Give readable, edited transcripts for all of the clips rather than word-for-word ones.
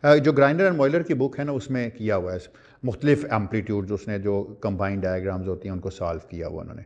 जो grinder and मॉइलर की book है ना, उसमें किया हुआ है मुख्तलिफ एम्पलीट्यूड, उसने जो कंबाइंड डायग्राम्स होती हैं उनको सॉल्व किया हुआ उन्होंने।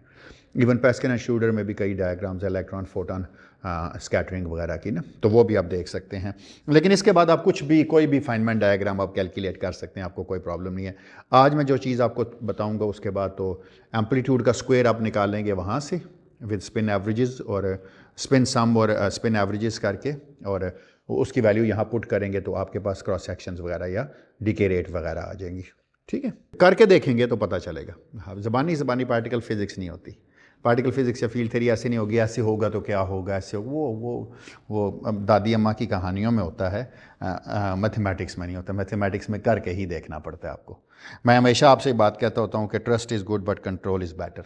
इवन पेस्कन एंड शूडर में भी कई डायग्राम्स, इलेक्ट्रॉन फोटोन स्कैटरिंग वगैरह की ना, तो वो भी आप देख सकते हैं। लेकिन इसके बाद आप कुछ भी, कोई भी फाइनमेंट डायग्राम आप कैलकुलेट कर सकते हैं, आपको कोई प्रॉब्लम नहीं है। आज मैं जो चीज़ आपको बताऊंगा उसके बाद तो एम्पलीट्यूड का स्क्वायर आप निकालेंगे वहाँ से विद स्पिन एवरेजेस और स्पिन सम और स्पिन एवरेजेस करके, और उसकी वैल्यू यहाँ पुट करेंगे तो आपके पास क्रॉस सेक्शंस वगैरह या डीके रेट वगैरह आ जाएंगी। ठीक है, करके देखेंगे तो पता चलेगा। हाँ, ज़बानी पार्टिकल फिजिक्स नहीं होती। पार्टिकल फिजिक्स या फील्ड थ्योरी ऐसे नहीं होगी, ऐसे होगा तो क्या होगा, ऐसे वो अब दादी अम्मा की कहानियों में होता है, मैथमेटिक्स में नहीं होता। मैथमेटिक्स में करके ही देखना पड़ता है आपको। मैं हमेशा आपसे बात कहता होता हूँ कि trust is good but control is better.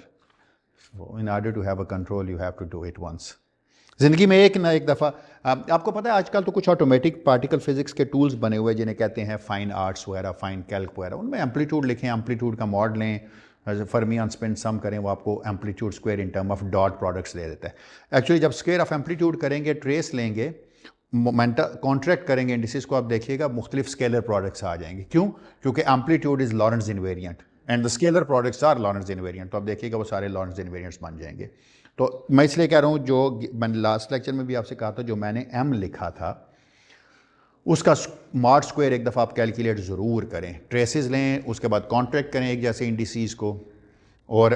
In order to have a control you have to do it once. ज़िंदगी में एक ना एक दफ़ा। आपको पता है आजकल तो कुछ ऑटोमेटिक पार्टिकल फिजिक्स के टूल्स बने हुए जिन्हें कहते हैं फाइन आर्ट्स वगैरह, फाइन कैल्क वगैरह। उनमें एम्पलीट्यूड लिखें, एम्पलीट्यूड का मॉड लें, फर्मियन स्पिन सम करें, वो आपको amplitude square in term of dot products दे देता है। एक्चुअली जब स्क्वायर ऑफ एम्पलीट्यूड करेंगे, ट्रेस लेंगे, मोमेंटा कॉन्ट्रैक्ट करेंगे इंडिसेस को, आप देखिएगा मुख्तलिफ स्केलर प्रोडक्ट्स आ जाएंगे। क्यों? क्योंकि amplitude is Lorentz invariant and the scalar products are Lorentz invariant. तो आप देखिएगा वो सारे लॉरेंट्ज इनवेरिएंट्स बन जाएंगे। तो मैं इसलिए कह रहा हूँ, जो मैंने लास्ट लेक्चर में भी आपसे कहा था, जो मैंने एम लिखा था उसका मॉड स्क्वायर एक दफ़ा आप कैलकुलेट ज़रूर करें। ट्रेसेस लें, उसके बाद कॉन्ट्रैक्ट करें एक जैसे इंडिसेस को, और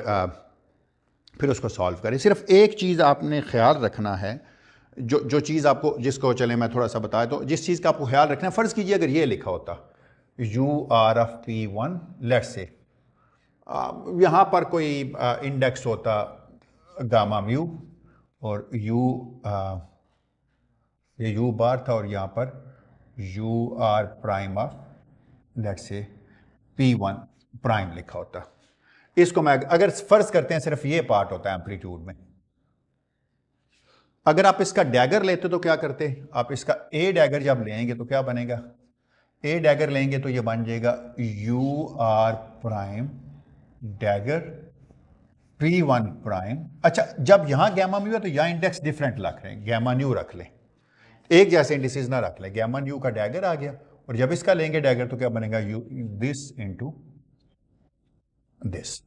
फिर उसको सॉल्व करें। सिर्फ एक चीज़ आपने ख्याल रखना है, जो चीज़ आपको, जिसको चले मैं थोड़ा सा बताया, तो जिस चीज़ का आपको ख्याल रखना है, फ़र्ज़ कीजिए अगर ये लिखा होता you R of P1, let's say यहाँ पर कोई इंडेक्स होता गामा म्यू, और ये यू बार था, और यहाँ पर you are prime of let's say P1 prime लिखा होता। इसको मैं अगर फर्ज करते हैं सिर्फ ये पार्ट होता है एम्पलीट्यूड में। अगर आप इसका डैगर लेते तो क्या करते? आप इसका ए डैगर जब लेंगे तो क्या बनेगा? ए डैगर लेंगे तो ये बन जाएगा U are prime dagger P1 prime. अच्छा, जब यहां गैमा म्यू है तो यहां इंडेक्स डिफरेंट रख रहे हैं, गैमा न्यू रख लें, एक जैसे इंडिसेस ना रख लें। गैमा न्यू का डैगर आ गया, और जब इसका लेंगे डैगर तो क्या बनेगा? You this into this.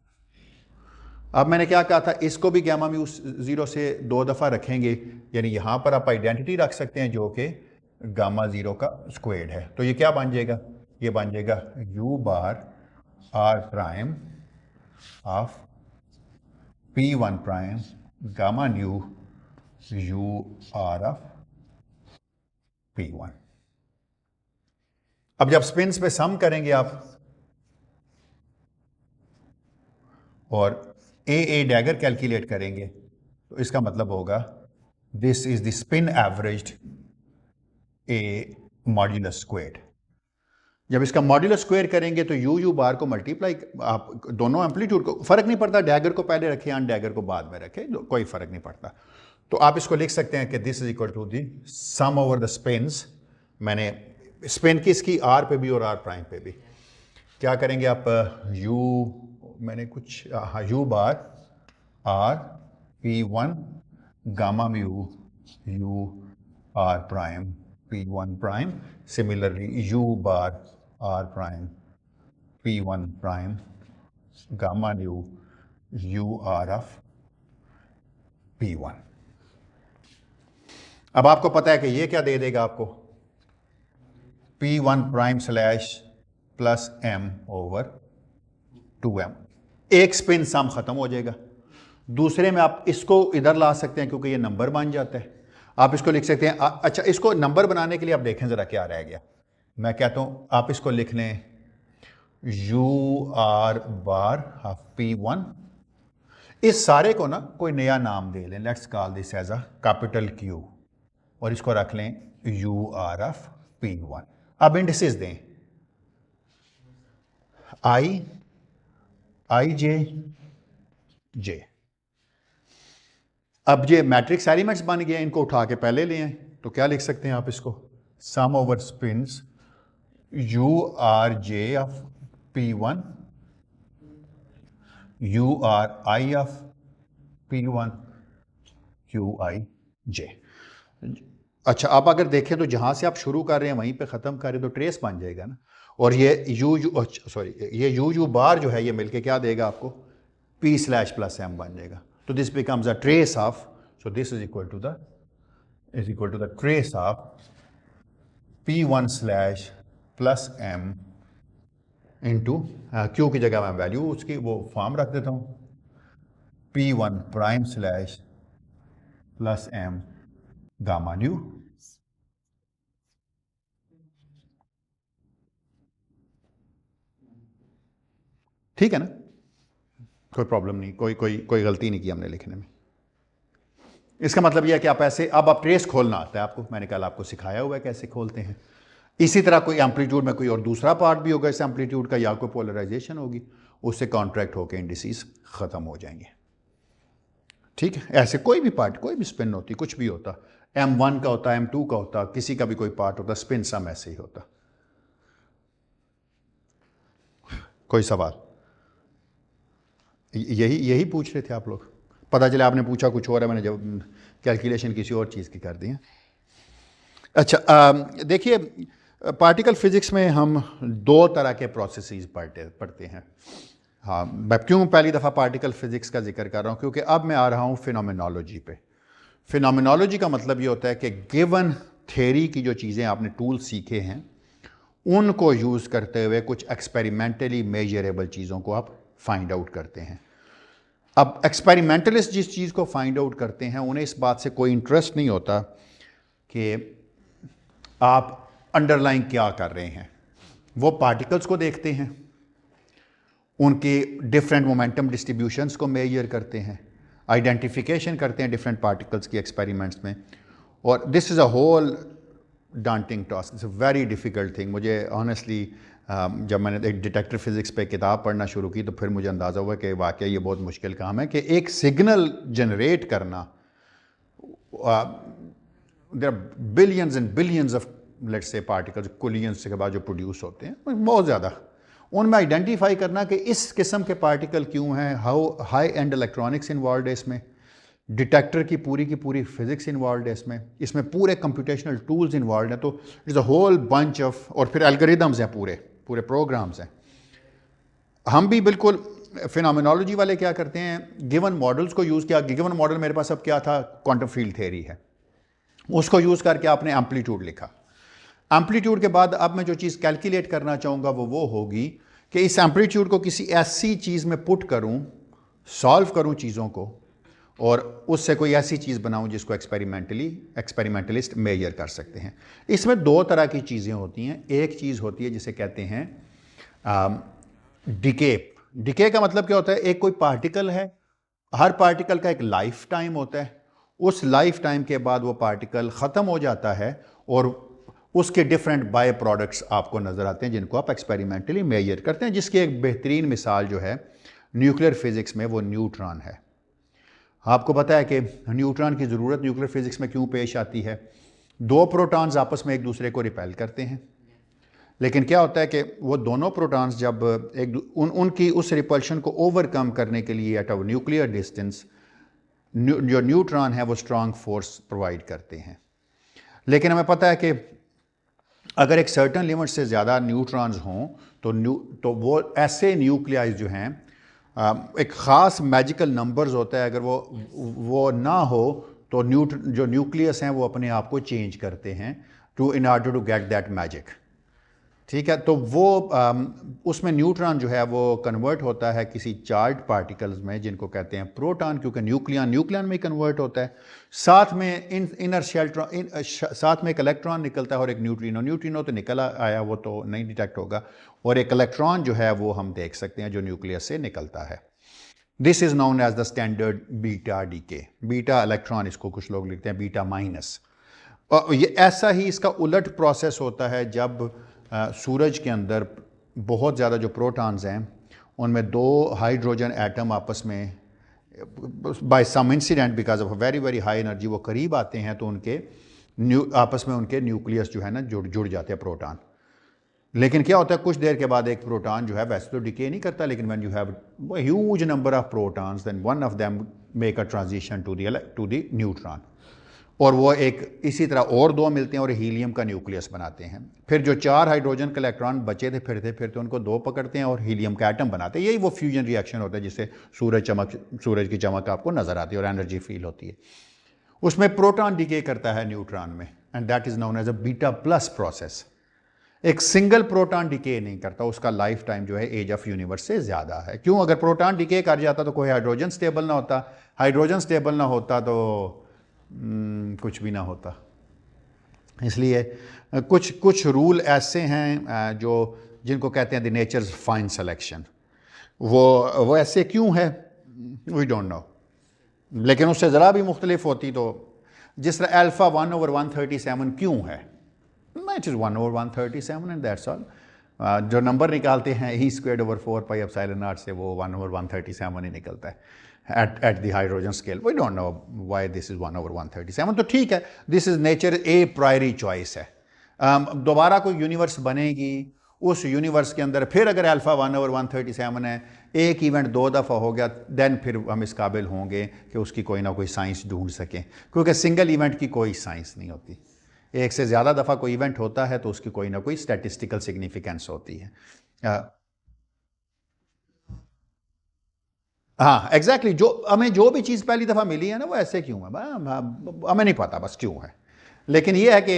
अब मैंने क्या कहा था, इसको भी गैमा म्यू 0 से 2 दफ़ा रखेंगे, यानी यहां पर आप आइडेंटिटी रख सकते हैं जो कि गामा 0 का स्क्वायर्ड है। तो ये क्या बन जाएगा? ये बन जाएगा U bar R prime of P1 prime gamma nu U R of P1। अब जब स्पिन्स पे सम करेंगे आप और ए डैगर कैलकुलेट करेंगे, तो इसका मतलब होगा this is the spin averaged a modulus squared. जब इसका मॉड्यूलस स्क्वायर करेंगे तो यू बार को मल्टीप्लाई, आप दोनों एम्पलीट्यूड को, फर्क नहीं पड़ता डैगर को पहले रखें या डैगर को बाद में रखें, कोई फर्क नहीं पड़ता। तो आप इसको लिख सकते हैं कि this is equal to the sum over the spins. मैंने स्पिन किसकी? आर पे भी और आर प्राइम पे भी। क्या करेंगे आप? यू, मैंने कुछ, हाँ, U bar R P1 gamma mu U are prime P1 prime. Similarly U bar R prime P1 prime gamma nu U R of P1। अब आपको पता है कि ये क्या दे देगा आपको? P1 prime slash plus M over 2M। एक स्पिन सम खत्म हो जाएगा। दूसरे में आप इसको इधर ला सकते हैं क्योंकि ये नंबर बन जाता है। आप इसको लिख सकते हैं, अच्छा, इसको नंबर बनाने के लिए आप देखें जरा क्या रह गया। मैं कहता हूं आप इसको लिख लें you are bar of P1। इस सारे को ना कोई नया नाम दे लें, let's call this as a capital Q, और इसको रख लें यू आर ऑफ P1। अब इंडिसेस दें आई जे जे। अब ये मैट्रिक्स एलिमेंट्स बन गए, इनको उठा के पहले ले आए, तो क्या लिख सकते हैं आप इसको? Sum over spins u r j of P1 u r i of P1 u i j. अच्छा, आप अगर देखें तो जहाँ से आप शुरू कर रहे हैं वहीं पे ख़त्म कर रहे हैं तो ट्रेस बन जाएगा ना। और ये ये यू बार जो है ये मिलके क्या देगा आपको, p स्लैश प्लस m बन जाएगा। तो this becomes a trace of, so this is equal to the trace of p1 slash plus m into Q की जगह मैं वैल्यू उसकी वो फॉर्म रख देता हूँ, p1 prime slash plus m gamma new. ठीक है ना, कोई प्रॉब्लम नहीं, कोई गलती नहीं की हमने लिखने में। इसका मतलब यह है कि आप ऐसे, अब आप ट्रेस खोलना आता है आपको, मैंने कल आपको सिखाया हुआ है कैसे खोलते हैं। इसी तरह कोई एम्पलीट्यूड में कोई और दूसरा पार्ट भी होगा इस एम्पलीट्यूड का, या कोई पोलराइजेशन होगी, उससे कॉन्ट्रैक्ट होकर इंडिसेस ख़त्म हो जाएंगे। ठीक है, ऐसे कोई भी पार्ट, कोई भी स्पिन होती, कुछ भी होता, M1 का होता, M2 का होता, किसी का भी कोई पार्ट होता, स्पिन सम ऐसे ही होता। कोई सवाल? यही पूछ रहे थे आप लोग? पता चला आपने पूछा कुछ और है, मैंने जब कैलकुलेशन किसी और चीज़ की कर दी है। अच्छा, देखिए पार्टिकल फिजिक्स में हम दो तरह के प्रोसेसेस पढ़ते हैं। हाँ, मैं क्यों पहली दफ़ा पार्टिकल फिजिक्स का जिक्र कर रहा हूँ, क्योंकि अब मैं आ रहा हूँ फिनोमेनोलॉजी पे। फिनोमेनोलॉजी का मतलब ये होता है कि गिवन थ्योरी की जो चीज़ें आपने टूल सीखे हैं उनको यूज़ करते हुए कुछ एक्सपेरिमेंटली मेजरेबल चीज़ों को आप फाइंड आउट करते हैं। अब एक्सपेरिमेंटलिस्ट जिस चीज़ को फाइंड आउट करते हैं उन्हें इस बात से कोई इंटरेस्ट नहीं होता कि आप अंडरलाइन क्या कर रहे हैं। वो पार्टिकल्स को देखते हैं, उनके डिफरेंट मोमेंटम डिस्ट्रीब्यूशंस को मेजर करते हैं, आइडेंटिफिकेशन करते हैं डिफरेंट पार्टिकल्स की एक्सपेरिमेंट्स में। और this is a whole daunting task, it's a very difficult thing. मुझे ऑनेस्टली जब मैंने एक डिटेक्टर फिज़िक्स पे किताब पढ़ना शुरू की तो फिर मुझे अंदाज़ा हुआ कि वाकई ये बहुत मुश्किल काम है कि एक सिग्नल जनरेट करना, there are billions and billions of let's say particles, collisions के बाद जो प्रोड्यूस होते हैं बहुत ज़्यादा, उनमें आइडेंटिफाई करना कि इस किस्म के पार्टिकल क्यों हैं, how high and electronics involve है इसमें, डिटेक्टर की पूरी फिजिक्स इन्वॉल्व है इसमें पूरे कंप्यूटेशनल टूल्स इन्वॉल्व हैं। तो it's a whole bunch of, और फिर एल्गोरिदम्स हैं, पूरे प्रोग्राम्स हैं। हम भी बिल्कुल फिनोमेनोलॉजी वाले क्या करते हैं, गिवन मॉडल्स को यूज़ किया। गिवन मॉडल मेरे पास अब क्या था, क्वांटम फील्ड थ्योरी है, उसको यूज़ करके आपने एम्पलीट्यूड लिखा। एम्पलीट्यूड के बाद अब मैं जो चीज़ कैलकुलेट करना चाहूँगा वो होगी कि इस एम्पलीट्यूड को किसी ऐसी चीज़ में पुट करूँ, सॉल्व करूँ चीज़ों को, और उससे कोई ऐसी चीज़ बनाऊं जिसको एक्सपेरिमेंटलिस्ट मेजर कर सकते हैं। इसमें दो तरह की चीज़ें होती हैं। एक चीज़ होती है जिसे कहते हैं डिके। डिके का मतलब क्या होता है, एक कोई पार्टिकल है, हर पार्टिकल का एक लाइफ टाइम होता है, उस लाइफ टाइम के बाद वो पार्टिकल ख़त्म हो जाता है और उसके डिफरेंट बाय प्रोडक्ट्स आपको नज़र आते हैं जिनको आप एक्सपेरिमेंटली मेजर करते हैं। जिसकी एक बेहतरीन मिसाल जो है न्यूक्लियर फिज़िक्स में वो न्यूट्रॉन है। आपको पता है कि न्यूट्रॉन की ज़रूरत न्यूक्लियर फिज़िक्स में क्यों पेश आती है। दो प्रोटॉन्स आपस में एक दूसरे को रिपेल करते हैं, लेकिन क्या होता है कि वो दोनों प्रोटॉन्स जब उनकी उस रिपल्शन को ओवरकम करने के लिए एट अ न्यूक्लियर डिस्टेंस जो न्यूट्रॉन है वो स्ट्रॉन्ग फोर्स प्रोवाइड करते हैं। लेकिन हमें पता है कि अगर एक सर्टन लिमिट से ज़्यादा न्यूट्रॉन्स हों तो वो ऐसे न्यूक्लियाइज जो हैं, एक ख़ास मैजिकल नंबर्स होता है, अगर वो ना हो तो जो न्यूक्लियस हैं वो अपने आप को चेंज करते हैं in order to get that magic. ठीक है, तो वो उसमें न्यूट्रॉन जो है वो कन्वर्ट होता है किसी चार्ज पार्टिकल्स में जिनको कहते हैं प्रोटॉन, क्योंकि न्यूक्लियन में कन्वर्ट होता है। साथ में इनर शेल्ट्रॉन, साथ में एक इलेक्ट्रॉन निकलता है और एक न्यूट्रिनो तो निकल आया, वो तो नहीं डिटेक्ट होगा, और एक इलेक्ट्रॉन जो है वो हम देख सकते हैं जो न्यूक्लियस से निकलता है। This is known as the standard beta decay. Beta electron, इसको कुछ लोग लिखते हैं बीटा माइनस। और ये ऐसा ही इसका उलट प्रोसेस होता है जब सूरज के अंदर बहुत ज़्यादा जो प्रोटॉन्स हैं उनमें दो हाइड्रोजन एटम आपस में by some incident because of very very high energy वो करीब आते हैं, तो उनके आपस में उनके न्यूक्लियस जो है ना जुड़ जाते हैं प्रोटॉन। लेकिन क्या होता है, कुछ देर के बाद एक प्रोटॉन जो है वैसे तो डिके नहीं करता, लेकिन when you have huge number of protons then one of them make a transition to the neutron. और वो एक इसी तरह और दो मिलते हैं और हीलियम का न्यूक्लियस बनाते हैं। फिर जो 4 हाइड्रोजन के इलेक्ट्रॉन बचे थे फिरते उनको 2 पकड़ते हैं और हीलियम का एटम बनाते हैं। यही वो फ्यूजन रिएक्शन होता है जिससे सूरज की चमक आपको नजर आती है और एनर्जी फील होती है। उसमें प्रोटॉन डिके करता है न्यूट्रॉन में, and that is known as a beta plus process. एक सिंगल प्रोटॉन डिके नहीं करता, उसका लाइफ टाइम जो है एज ऑफ यूनिवर्स से ज़्यादा है। क्यों? अगर प्रोटॉन डिके कर जाता तो कोई हाइड्रोजन स्टेबल ना होता, हाइड्रोजन स्टेबल ना होता तो कुछ भी ना होता। इसलिए कुछ रूल ऐसे हैं जो जिनको कहते हैं द नेचर्स फाइन सिलेक्शन। वो ऐसे क्यों है वी डोंट नो, लेकिन उससे ज़रा भी मुख्तलिफ होती तो जिस तरह अल्फ़ा 1/137 क्यों है, it is 1/137 and that's all. जो नंबर निकालते हैं E²/4πε0 से वो 1/137 ही निकलता है at the hydrogen scale. We don't know why this is 1/137. तो ठीक है, this is nature a priori choice है। दोबारा कोई यूनिवर्स बनेगी, उस यूनिवर्स के अंदर फिर अगर अल्फ़ा 1/137 है, एक इवेंट 2 दफ़ा हो गया, देन फिर हम इस काबिल होंगे कि उसकी कोई ना कोई साइंस ढूंढ सकें, क्योंकि सिंगल इवेंट की कोई साइंस नहीं होती। एक से ज़्यादा दफ़ा कोई इवेंट होता है तो उसकी कोई ना कोई स्टैटिस्टिकल सिग्निफिकेंस होती है। हाँ एग्जैक्टली, हमें जो भी चीज़ पहली दफ़ा मिली है ना वो ऐसे क्यों है, हमें नहीं पता बस क्यों है। लेकिन ये है कि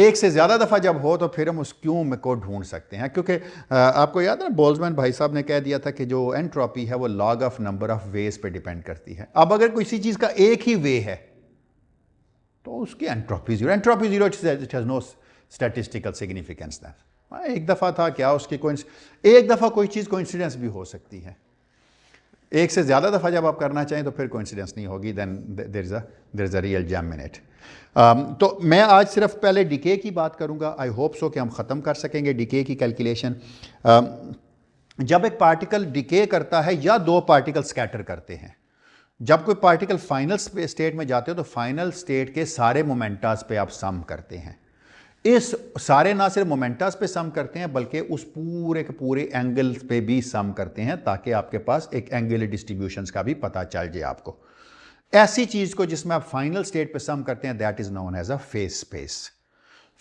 एक से ज़्यादा दफ़ा जब हो तो फिर हम उस क्यों में को ढूंढ सकते हैं। क्योंकि आपको याद है ना, बोल्ट्जमैन भाई साहब ने कह दिया था कि जो एंट्रोपी है वो log of number of ways पे डिपेंड करती है। अब अगर किसी चीज़ का एक ही वे है तो उसकी entropy zero it has no statistical significance. एक दफ़ा था क्या, उसकी एक दफ़ा कोई चीज़ कोइंसिडेंस भी हो सकती है। एक से ज़्यादा दफ़ा जब आप करना चाहें तो फिर कोइंसिडेंस नहीं होगी, then there is a real jam in it. तो मैं आज सिर्फ पहले डिके की बात करूंगा। आई होप सो कि हम ख़त्म कर सकेंगे डिके की कैलकुलेशन। जब एक पार्टिकल डिके करता है या 2 पार्टिकल स्कैटर करते हैं, जब कोई पार्टिकल फाइनल स्टेट में जाते हो तो फाइनल स्टेट के सारे मोमेंटास पे आप सम करते हैं। इस सारे ना सिर्फ मोमेंटास पे सम करते हैं बल्कि उस पूरे के पूरे एंगल पे भी सम करते हैं, ताकि आपके पास एक एंगुलर डिस्ट्रीब्यूशंस का भी पता चल जाए आपको। ऐसी चीज को जिसमें आप फाइनल स्टेट पे सम करते हैं, that is known as a phase space.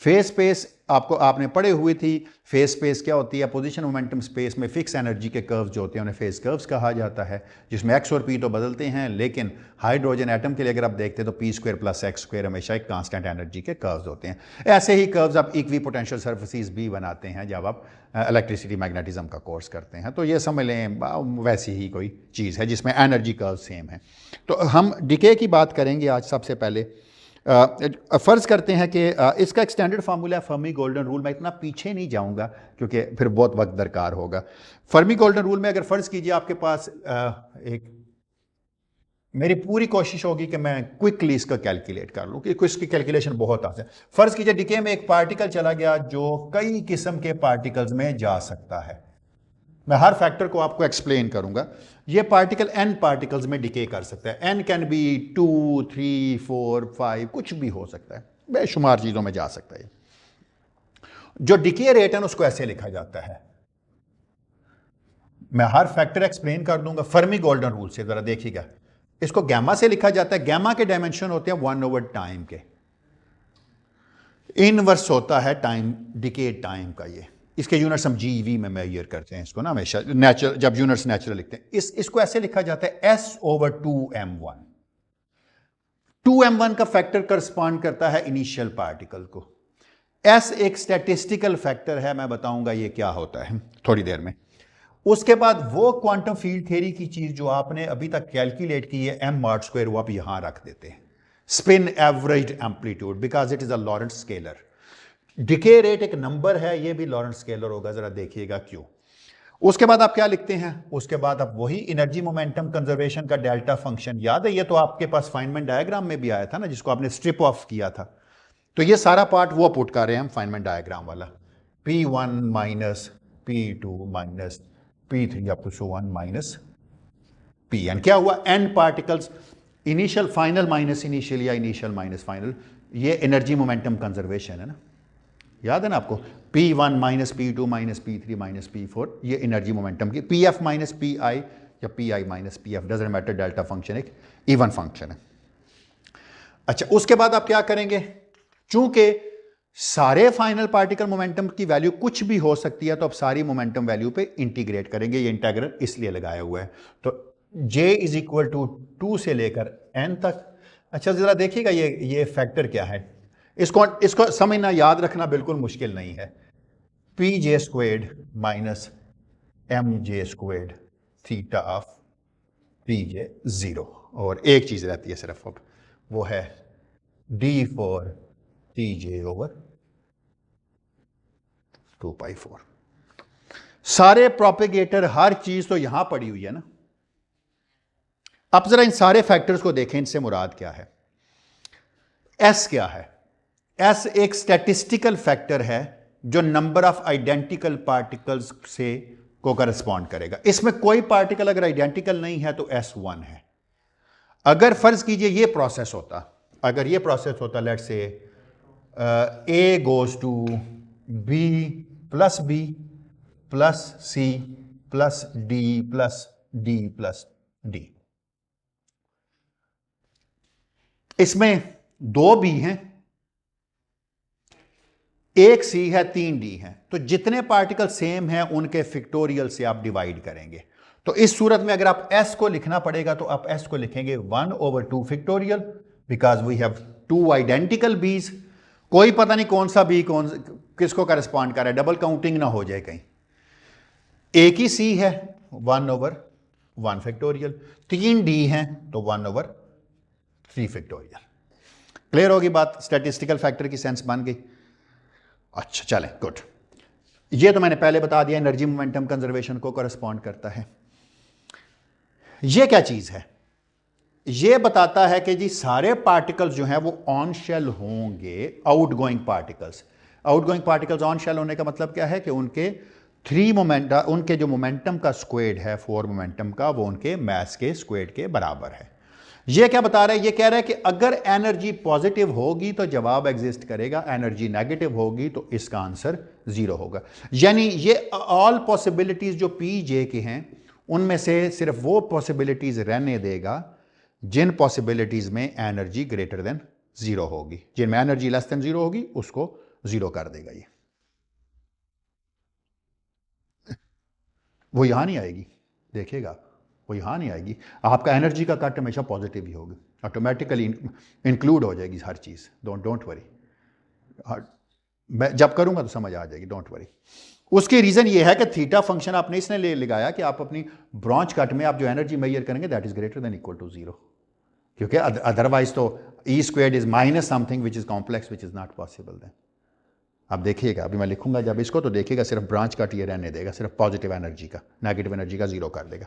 Phase space आपने पढ़े हुई थी। फेज स्पेस क्या होती है? पोजीशन मोमेंटम स्पेस में फिक्स एनर्जी के कर्व्स जो होते हैं उन्हें फेज कर्व्स कहा जाता है, जिसमें एक्स और पी तो बदलते हैं, लेकिन हाइड्रोजन एटम के लिए अगर आप देखते हैं तो p² + x² हमेशा एक कांस्टेंट एनर्जी के कर्व्स होते हैं। ऐसे ही कर्व्स आप इक्वी पोटेंशियल सर्फेसिस भी बनाते हैं जब आप इलेक्ट्रिसिटी मैग्नेटिज्म का कोर्स करते हैं। तो ये समझ लें वैसी ही कोई चीज़ है जिसमें एनर्जी कर्व सेम है। तो हम डिके की बात करेंगे आज। सबसे पहले फ़र्ज़ करते हैं कि इसका एक स्टैंडर्ड फार्मूला है फर्मी गोल्डन रूल। मैं इतना पीछे नहीं जाऊंगा क्योंकि फिर बहुत वक्त दरकार होगा। फर्मी गोल्डन रूल में अगर फ़र्ज़ कीजिए आपके पास मेरी पूरी कोशिश होगी कि मैं क्विकली इसका कैलकुलेट कर लूँ, कि इसकी कैलकुलेशन बहुत आसान है। फ़र्ज़ कीजिए डिके में एक पार्टिकल चला गया जो कई किस्म के पार्टिकल्स में जा सकता है। मैं हर फैक्टर को आपको एक्सप्लेन करूंगा। ये पार्टिकल n पार्टिकल्स में डिके कर सकता है। n कैन बी 2, 3, 4, 5, कुछ भी हो सकता है, बेशुमार चीज़ों में जा सकता है। जो डिके रेट है उसको ऐसे लिखा जाता है, मैं हर फैक्टर एक्सप्लेन कर दूंगा फर्मी गोल्डन रूल से। जरा देखिएगा, इसको गैमा से लिखा जाता है। गैमा के डायमेंशन होते हैं 1/टाइम के, इनवर्स होता है टाइम, डिके टाइम का। ये इसके यूनिट्स हम GeV में मेजर करते हैं इसको ना हमेशा, नेचुरल जब यूनिट्स नेचुरल लिखते हैं। इसको ऐसे लिखा जाता है S/2m1। 2m1 का फैक्टर करस्पॉन्ड करता है इनिशियल पार्टिकल को। S एक स्टैटिस्टिकल फैक्टर है, मैं बताऊंगा ये क्या होता है थोड़ी देर में। उसके बाद वो क्वांटम फील्ड थ्योरी की चीज जो आपने अभी तक कैलकुलेट की है m02, वो आप यहां रख देते हैं। Spin average amplitude, because it is a Lorentz scalar. Decay rate एक नंबर है, ये भी लॉरेंट्ज स्केलर होगा, जरा देखिएगा क्यों। उसके बाद आप क्या लिखते हैं? उसके बाद आप वही एनर्जी मोमेंटम कंजर्वेशन का डेल्टा फंक्शन, याद है ये तो आपके पास फाइनमेंट डायग्राम में भी आया था ना, जिसको आपने स्ट्रिप ऑफ किया था। तो ये सारा पार्ट वो पुट कर रहे हैं हम फाइनमेंट डायग्राम वाला। P1 minus P2 minus P3 up to so 1 minus Pn। क्या हुआ? n particles, initial final minus initial या इनिशियल माइनस फाइनल, ये एनर्जी मोमेंटम कंजर्वेशन है ना, याद है ना आपको? P1 minus P2 minus P3 minus P4, ये एनर्जी मोमेंटम की। Pf माइनस Pi या Pi minus Pf, doesn't matter, delta function एक इवन फंक्शन है। अच्छा, उसके बाद आप क्या करेंगे, चूंकि सारे फाइनल पार्टिकल मोमेंटम की वैल्यू कुछ भी हो सकती है, तो अब सारी मोमेंटम वैल्यू पे इंटीग्रेट करेंगे। ये इंटीग्रल इसलिए लगाया हुआ है। तो J इज इक्वल टू 2 से लेकर n तक। अच्छा, जरा देखिएगा ये फैक्टर क्या है। इसको समझना, याद रखना बिल्कुल मुश्किल नहीं है। P J squared minus M J squared theta of P J 0, और एक चीज रहती है सिर्फ, अब वो है D for T J over 2π4। सारे प्रोपेगेटर, हर चीज तो यहां पड़ी हुई है ना। अब जरा इन सारे फैक्टर्स को देखें, इनसे मुराद क्या है। एस क्या है? एस एक स्टैटिस्टिकल फैक्टर है जो नंबर ऑफ आइडेंटिकल पार्टिकल्स से को करस्पॉन्ड करेगा। इसमें कोई पार्टिकल अगर आइडेंटिकल नहीं है तो एस 1 है। अगर फर्ज कीजिए ये प्रोसेस होता, अगर ये प्रोसेस होता, let say A goes to B plus B plus C plus D plus D plus D, इसमें 2 बी हैं, एक सी है, 3 डी है, तो जितने पार्टिकल सेम हैं उनके फैक्टोरियल से आप डिवाइड करेंगे। तो इस सूरत में अगर आप एस को लिखना पड़ेगा तो आप एस को लिखेंगे 1/2 factorial, because we have 2 identical Bs. कोई पता नहीं कौन सा बी किसको करस्पॉन्ड कर रहा है, डबल काउंटिंग ना हो जाए कहीं। एक ही सी है, 1/1 फैक्टोरियल, 3 डी हैं तो 1/3 फैक्टोरियल। क्लियर होगी बात? स्टैटिस्टिकल फैक्टर की सेंस बन गई। अच्छा चलें, गुड। ये तो मैंने पहले बता दिया, एनर्जी मोमेंटम कंजर्वेशन को करस्पॉन्ड करता है। ये क्या चीज है? ये बताता है कि जी सारे पार्टिकल्स जो हैं वो ऑन शेल होंगे, outgoing particles. Outgoing particles on shell होने का मतलब क्या है कि उनके उनके जो मोमेंटम का स्क्वेयर्ड है, 4 मोमेंटम का, वो उनके मास के स्क्वेयर्ड के बराबर है। ये क्या बता रहा है? ये कह रहा है कि अगर एनर्जी पॉजिटिव होगी तो जवाब एग्जिस्ट करेगा, एनर्जी नेगेटिव होगी तो इसका आंसर 0 होगा। यानी ये ऑल पॉसिबिलिटीज जो पी जे के हैं उनमें से सिर्फ वो पॉसिबिलिटीज रहने देगा जिन पॉसिबिलिटीज में एनर्जी ग्रेटर देन 0 होगी। जिनमें एनर्जी लेस देन 0 होगी उसको 0 कर देगा। ये वो यहां नहीं आएगी, देखिएगा वो यहां नहीं आएगी। आपका एनर्जी का कट हमेशा पॉजिटिव ही होगा, ऑटोमेटिकली इंक्लूड हो जाएगी हर चीज। डोंट वरी, मैं जब करूंगा तो समझ आ जाएगी, डोंट वरी। उसकी रीजन ये है कि थीटा फंक्शन आपने इसने ले लगाया कि आप अपनी ब्रॉन्च कट में आप जो एनर्जी मेजर करेंगे that is greater than equal to 0, क्योंकि अदरवाइज तो E squared is minus something which is complex which is not possible. Then आप देखिएगा, अभी मैं लिखूंगा जब इसको, तो देखिएगा सिर्फ ब्रांच कट ये रहने देगा, सिर्फ पॉजिटिव एनर्जी का, नेगेटिव एनर्जी का 0 कर देगा।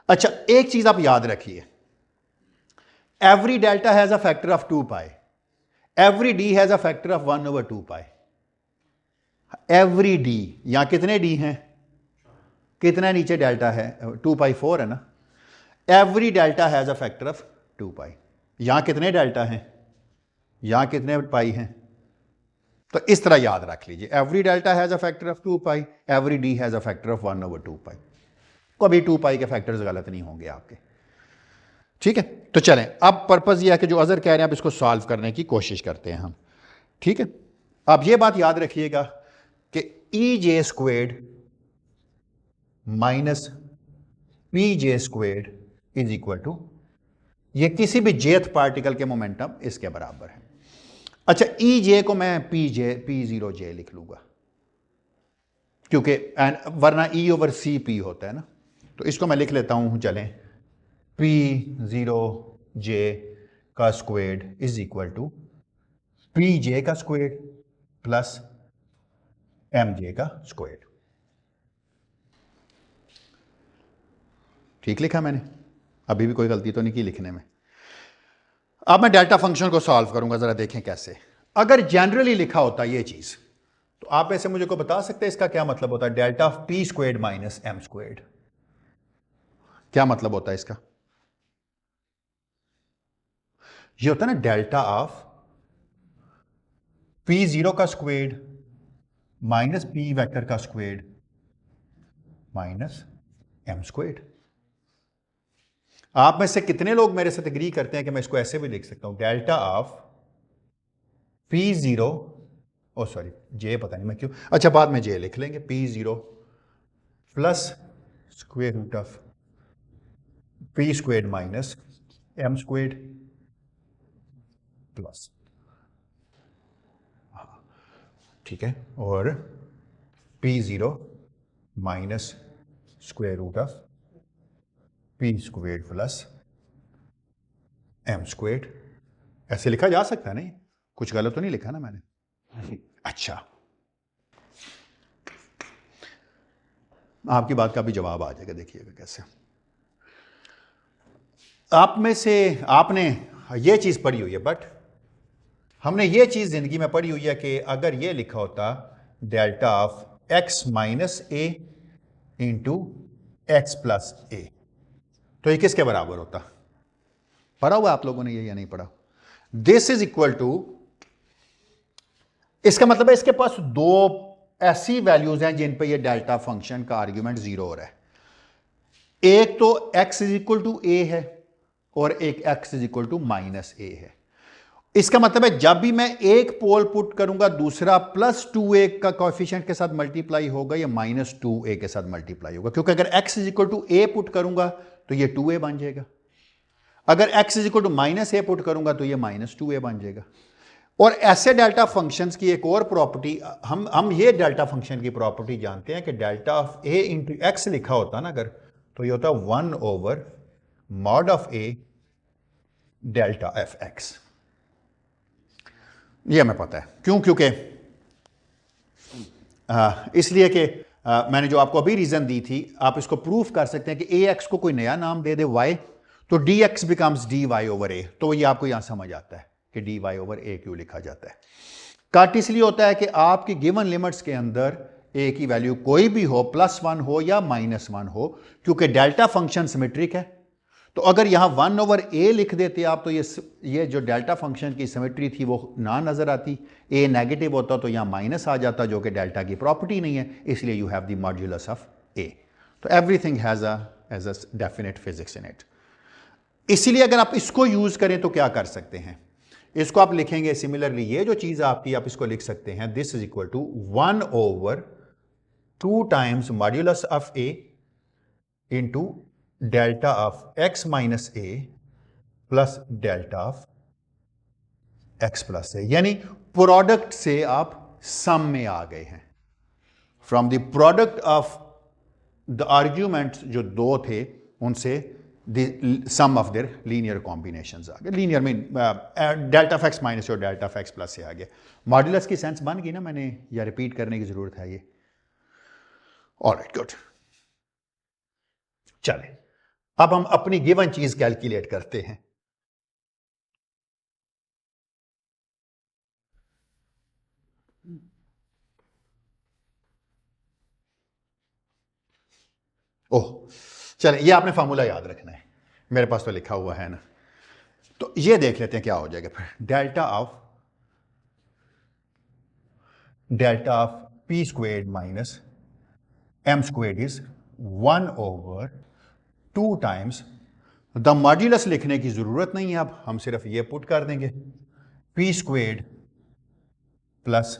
अच्छा, एक चीज आप याद रखिए, every delta has a factor of 2π, every D has a factor of 1/2π। Every D, यहां कितने डी हैं, कितना नीचे डेल्टा है, 2π4 है ना। Every delta has a factor of 2π। यहां कितने डेल्टा हैं, यहां कितने पाई हैं, तो इस तरह याद रख लीजिए, every delta has a factor of 2π, every D has a factor of 1/2π। कभी 2π के फैक्टर्स गलत नहीं होंगे आपके, ठीक है। तो चलें, अब पर्पज यह है कि जो अजर कह रहे हैं आप इसको सॉल्व करने की कोशिश करते हैं हम, ठीक है। अब यह बात याद रखिएगा कि E J squared minus P J squared is equal to, ये किसी भी जेथ पार्टिकल के मोमेंटम इसके बराबर है। अच्छा, ई जे को मैं P0J लिख लूंगा, क्योंकि वरना E ओवर सी पी होता है ना, तो इसको मैं लिख लेता हूं, चलें, P0J का squared is equal to PJ का स्क्वेड प्लस MJ का स्क्वेड। ठीक लिखा मैंने? अभी भी कोई गलती तो नहीं की लिखने में? अब मैं डेल्टा फंक्शन को सॉल्व करूंगा, जरा देखें कैसे। अगर जनरली लिखा होता ये चीज, तो आप ऐसे मुझे को बता सकते हैं इसका क्या मतलब होता है, delta of P squared minus M squared, क्या मतलब होता है इसका? ये होता है ना डेल्टा ऑफ P0 का स्क्वेड माइनस P वेक्टर का स्क्वेड माइनस एम स्क्वेड। आप में से कितने लोग मेरे साथ एग्री करते हैं कि मैं इसको ऐसे भी लिख सकता हूं, delta of P0, oh sorry J पता नहीं मैं क्यों, अच्छा बाद में जे लिख लेंगे, P0 plus square root of P square minus M square plus, ठीक है, और P0 minus square root of P square plus M square. ऐसे लिखा जा सकता है नहीं, कुछ गलत तो नहीं लिखा ना मैंने? अच्छा, आपकी बात का भी जवाब आ जाएगा, देखिएगा कैसे। आप में से आपने ये चीज पढ़ी हुई है, बट हमने ये चीज जिंदगी में पढ़ी हुई है कि अगर ये लिखा होता delta of x minus A into X plus A, तो ये किसके बराबर होता? पढ़ा हुआ आप लोगों ने ये या नहीं पढ़ा? दिस इज इक्वल टू, इसका मतलब है इसके पास दो ऐसी वैल्यूज हैं जिन पे ये डेल्टा फंक्शन का आर्ग्यूमेंट जीरो हो रहा है। एक तो x is equal to A है और एक x is equal to minus A है। इसका मतलब है जब भी मैं एक पोल पुट करूंगा दूसरा प्लस 2a का कोएफिशिएंट के साथ मल्टीप्लाई होगा या माइनस 2a के साथ मल्टीप्लाई होगा, क्योंकि अगर x is equal to A put करूंगा तो ये 2a बन जाएगा, अगर x is equal to minus A put करूंगा तो ये माइनस 2a बन जाएगा। और ऐसे डेल्टा फंक्शंस की एक और प्रॉपर्टी, हम ये डेल्टा फंक्शन की प्रॉपर्टी जानते हैं कि delta of a into x लिखा होता ना अगर, तो ये होता 1 over mod of a delta F x. ये हमें पता है क्यों, क्योंकि इसलिए कि मैंने जो आपको अभी रीजन दी थी, आप इसको प्रूफ कर सकते हैं कि ए एक्स को कोई नया नाम दे दे y, तो D X becomes D Y over A, तो ये आपको यहां समझ आता है कि डी वाई ओवर ए क्यों लिखा जाता है। कट इसलिए होता है कि आपकी गिवन लिमिट्स के अंदर ए की वैल्यू कोई भी हो, +1 हो या -1 हो, क्योंकि डेल्टा फंक्शन सिमेट्रिक है। तो अगर यहां 1 ओवर ए लिख देते आप तो ये जो डेल्टा फंक्शन की सिमेट्री थी वो ना नजर आती, ए नेगेटिव होता तो यहां माइनस आ जाता, जो कि डेल्टा की प्रॉपर्टी नहीं है, इसलिए you have the modulus of A. तो everything has a definite physics in it. इसीलिए अगर आप इसको यूज करें तो क्या कर सकते हैं, इसको आप लिखेंगे सिमिलरली, ये जो चीज आपकी आप इसको लिख सकते हैं, this is equal to 1 over 2 times modulus of A into delta of x minus A plus delta of x plus A, यानी प्रोडक्ट से आप सम में आ गए हैं। From the product of the arguments जो दो थे उनसे sum of their linear combinations आ गए। Linear mean delta of x minus और डेल्टा ऑफ x प्लस से आ गया। मॉड्यूलस की सेंस बन गई ना, मैंने या रिपीट करने की जरूरत है ये? Alright, good. चले अब हम अपनी गिवन चीज कैलकुलेट करते हैं। ओह चले, ये आपने फार्मूला याद रखना है, मेरे पास तो लिखा हुआ है ना। तो ये देख लेते हैं क्या हो जाएगा फिर। Delta of p squared minus m squared is 1 over 2 times, the modulus लिखने की जरूरत नहीं है, अब हम सिर्फ ये पुट कर देंगे, p squared plus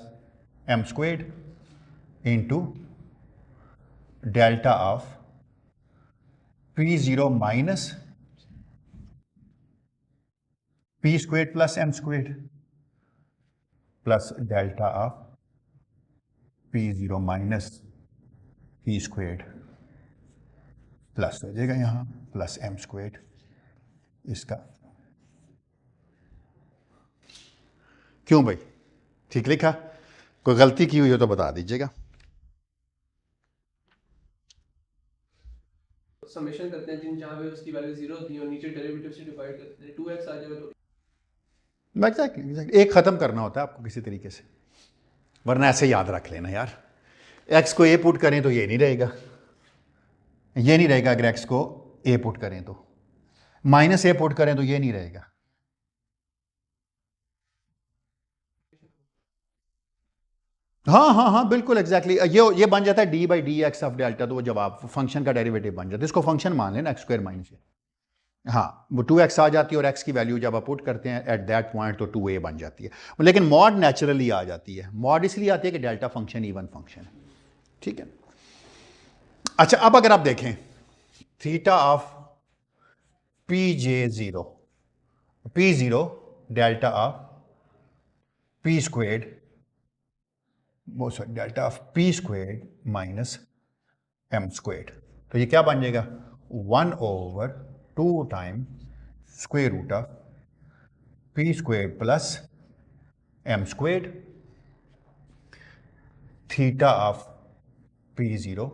m squared into delta of P0 minus p squared plus m squared plus delta of P0 minus p squared plus हो जाएगा यहां प्लस m स्क्वेयर्ड। इसका क्यों भाई, ठीक लिखा? कोई गलती की हुई हो तो बता दीजिएगा। समेशन करते हैं जिन जहां पे उसकी वैल्यू 0 होती है और नीचे डेरिवेटिव से डिवाइड करते हैं, 2x आ जाएगा तो एग्जैक्टली एक खत्म करना होता है आपको किसी तरीके से, वरना ऐसे याद रख लेना यार, x को a पुट करें तो ये नहीं रहेगा, ये नहीं रहेगा, अगर x को a पुट करें तो, माइनस a पुट करें तो ये नहीं रहेगा। हाँ हाँ हाँ बिल्कुल एग्जैक्टली ये बन जाता है D by D x of delta, तो वो जब आप फंक्शन का डेरिवेटिव बन जाता है, इसको फंक्शन मान लेना x स्क्वायर माइनस हाँ, वो 2x आ जाती है और x की वैल्यू जब आप पुट करते हैं एट दैट पॉइंट तो 2a बन जाती है। लेकिन मॉड नेचुरली आ जाती है। मॉड इसलिए आती है कि डेल्टा फंक्शन इवन फंक्शन है। ठीक है। अच्छा, अब अगर आप देखें theta of Pj0, P0 delta of P squared, वो sorry delta of P squared minus m squared, तो ये क्या बन जाएगा 1/2 time square root of P squared plus m squared theta of P0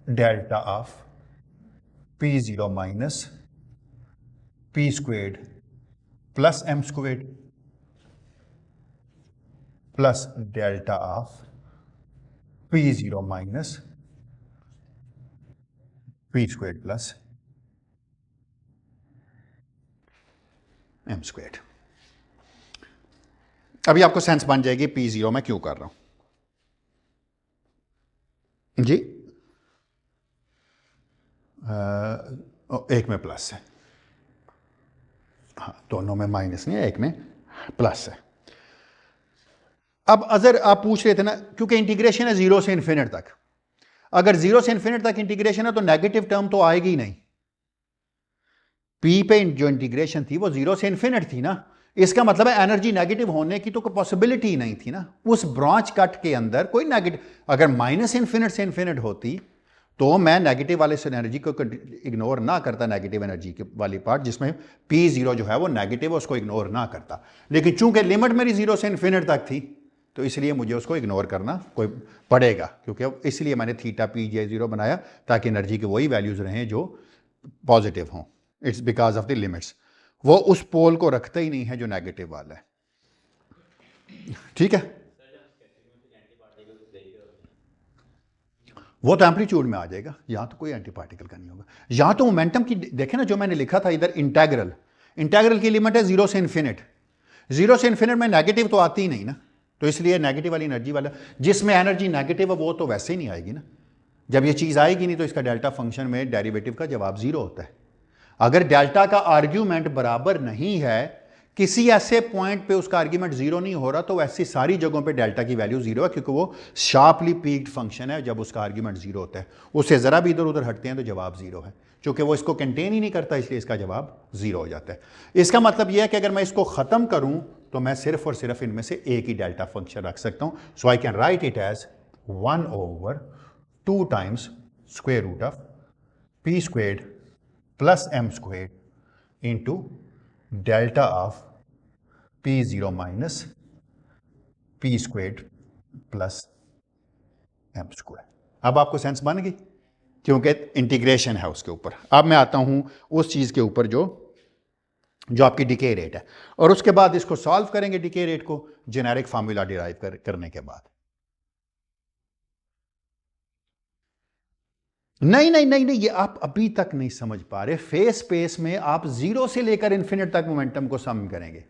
delta of P0 minus P squared plus m squared plus delta of P0 minus P squared plus m squared. अभी आपको sense बन जाएगी P0 मैं क्यों कर रहा हूं जी। एक में प्लस है, हाँ दोनों में माइनस नहीं है, एक में प्लस है। अब अगर आप पूछ रहे थे ना, क्योंकि इंटीग्रेशन है 0 से इन्फिनिट तक, अगर 0 से इन्फिनिट तक इंटीग्रेशन है तो नेगेटिव टर्म तो आएगी ही नहीं। P पे जो इंटीग्रेशन थी वो 0 से इन्फिनिट थी ना, इसका मतलब है एनर्जी नेगेटिव होने की तो कोई पॉसिबिलिटी ही नहीं थी ना। उस ब्रांच कट के अंदर कोई नेगेटिव, अगर माइनस इन्फिनिट से इन्फिनिट होती तो मैं नेगेटिव वाले से एनर्जी को इग्नोर ना करता, नेगेटिव एनर्जी के वाली पार्ट जिसमें P0 जो है वो नेगेटिव है उसको इग्नोर ना करता। लेकिन चूंकि लिमिट मेरी 0 से इन्फिनिट तक थी तो इसलिए मुझे उसको इग्नोर करना कोई पड़ेगा, क्योंकि इसलिए मैंने थीटा Pj0 बनाया ताकि एनर्जी के वही वैल्यूज रहें जो पॉजिटिव हों। It's because of the limits, वो उस पोल को रखता ही नहीं है जो नेगेटिव वाला है। ठीक है, वो तो एम्पलीट्यूड में आ जाएगा, यहां तो कोई एंटी पार्टिकल का नहीं होगा। यहां तो मोमेंटम की देखें ना, जो मैंने लिखा था इधर इंटेग्रल, इंटेग्रल की लिमिट है 0 से इन्फिनिट। 0 से इन्फिनिट में नेगेटिव तो आती ही नहीं ना, तो इसलिए नेगेटिव वाली एनर्जी वाला, जिसमें एनर्जी नेगेटिव है वो तो वैसे ही नहीं आएगी ना। जब ये चीज़ आएगी नहीं तो इसका डेल्टा फंक्शन में डेरिवेटिव का जवाब 0 होता है। अगर डेल्टा का आर्ग्यूमेंट बराबर नहीं है, किसी ऐसे पॉइंट पे उसका आर्ग्यूमेंट 0 नहीं हो रहा, तो ऐसी सारी जगहों पे डेल्टा की वैल्यू 0 है, क्योंकि वो शार्पली पीक्ड फंक्शन है जब उसका आर्ग्यूमेंट 0 होता है। उससे ज़रा भी इधर उधर हटते हैं तो जवाब 0 है। चूंकि वो इसको कंटेन ही नहीं करता इसलिए इसका जवाब 0 हो जाता है। इसका मतलब यह है कि अगर मैं इसको ख़त्म करूं तो मैं सिर्फ और सिर्फ इनमें से एक ही डेल्टा फंक्शन रख सकता हूं। So I can write it as 1/2 times square root of P squared plus m squared into delta of P0 minus P squared plus m squared. अब आपको सेंस बन गई, क्योंकि इंटीग्रेशन है उसके ऊपर। अब मैं आता हूं उस चीज़ के ऊपर जो आपकी डिके रेट है, और उसके बाद इसको सॉल्व करेंगे डिके रेट को जेनेरिक फार्मूला डिराइव करने के बाद। नहीं नहीं नहीं नहीं, ये आप अभी तक नहीं समझ पा रहे। फेस स्पेस में आप 0 से लेकर इन्फिनिट तक मोमेंटम को सम करेंगे।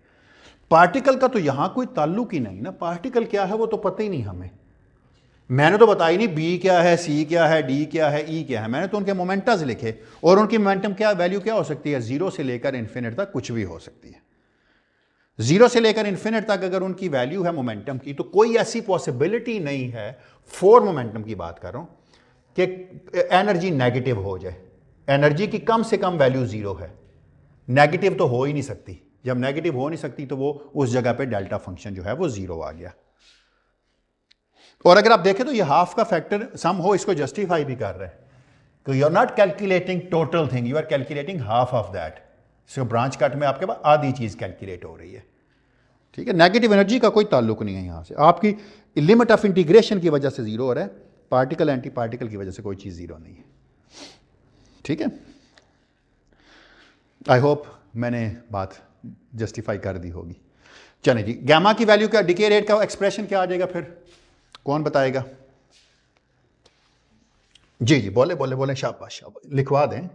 पार्टिकल का तो यहां कोई ताल्लुक ही नहीं ना, पार्टिकल क्या है वो तो पता ही नहीं हमें। मैंने तो बताई नहीं B क्या है, C क्या है, D क्या है, E क्या है, मैंने तो उनके मोमेंटम्स लिखे, और उनकी मोमेंटम क्या वैल्यू क्या हो सकती है, 0 से लेकर इन्फिनिट तक कुछ भी हो सकती है। 0 से लेकर इन्फिनिट तक अगर उनकी वैल्यू है मोमेंटम की, तो कोई ऐसी पॉसिबिलिटी नहीं है, फॉर मोमेंटम की बात कर रहा हूं, कि एनर्जी नेगेटिव हो जाए। एनर्जी की कम से कम वैल्यू 0 है, नेगेटिव तो हो ही नहीं सकती। जब नेगेटिव हो नहीं सकती तो वो उस जगह पे डेल्टा फंक्शन जो है वो 0 आ गया। और अगर आप देखें तो ये हाफ का फैक्टर सम हो इसको जस्टिफाई भी कर रहा है, तो you are not calculating total thing, you are calculating half of that. So branch cut में आपके पास आधी चीज कैलकुलेट हो रही है। ठीक है, नेगेटिव एनर्जी का कोई ताल्लुक नहीं है यहां से, आपकी लिमिट ऑफ इंटीग्रेशन की वजह से 0 हो रहा है, पार्टिकल एंटी पार्टिकल की वजह से कोई चीज 0 नहीं है। ठीक है, आई होप मैंने बात जस्टिफाई कर दी होगी। चलें जी, गामा की वैल्यू का डिके रेट का एक्सप्रेशन क्या आ जाएगा फिर, कौन बताएगा? जी जी, बोले बोले बोले, शाबाश शाबाश, लिखवा दें,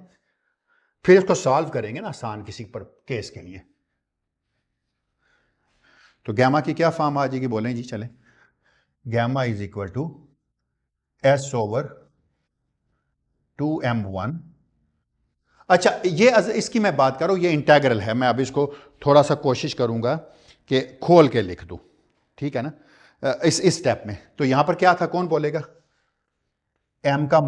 फिर इसको सॉल्व करेंगे ना आसान किसी पर केस के लिए। तो गामा की क्या फॉर्म आ जाएगी, बोलें जी चलें। Gamma is equal to S/2m1 अच्छा, ये इसकी मैं बात कर रहा हूँ, ये इंटेग्रल है, मैं अब इसको थोड़ा सा कोशिश करूँगा कि खोल के लिख दूँ, ठीक है ना, इस स्टेप में। तो यहाँ पर क्या था, कौन बोलेगा? एम का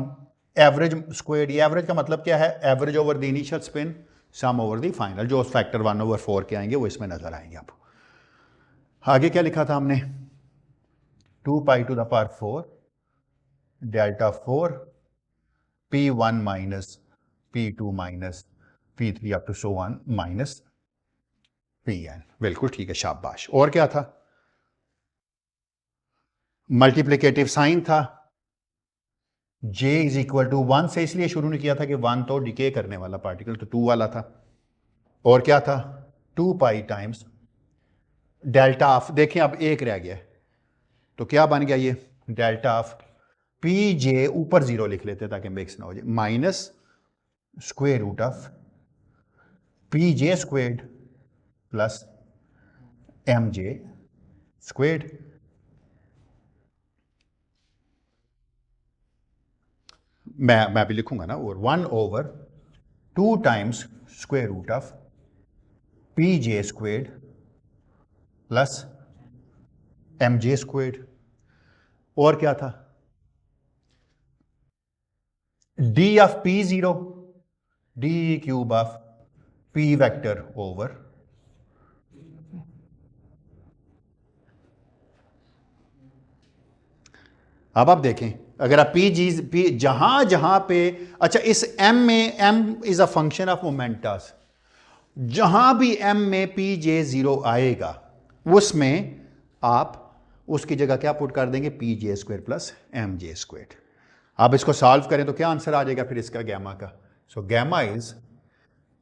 एवरेज स्क्वायर्ड, ये एवरेज का मतलब क्या है? Average over the initial spin, sum over the final, जो फैक्टर 1/4 के आएंगे वो इसमें नजर आएंगे आपको। आगे क्या लिखा था हमने? 2π⁴ delta 4 P1 minus P2 minus P3 up to so on minus Pn। बिल्कुल ठीक है, शाबाश। और क्या था? मल्टीप्लिकेटिव साइन था, J इज इक्वल टू 1 से इसलिए शुरू नहीं किया था कि 1 तो डिके करने वाला पार्टिकल, तो 2 वाला था। और क्या था? 2π टाइम्स डेल्टा ऑफ, देखें अब एक रह गया, तो क्या बन गया ये? डेल्टा ऑफ Pj, ऊपर 0 लिख लेते ताकि मिक्स ना हो जाए, minus square root of Pj squared plus Mj squared. मैं भी लिखूंगा ना, और 1/2 times square root of Pj squared plus Mj squared. और क्या था? d of P0, d cube of P vector over अब आप देखें, अगर आप P जहां जहां पे, अच्छा इस M में, M is a function of moments, जहां भी M में Pj0 आएगा उसमें आप उसकी जगह क्या पुट कर देंगे? Pj square plus Mj square. आप इसको सॉल्व करें तो क्या आंसर आ जाएगा फिर इसका गैमा का? So gamma is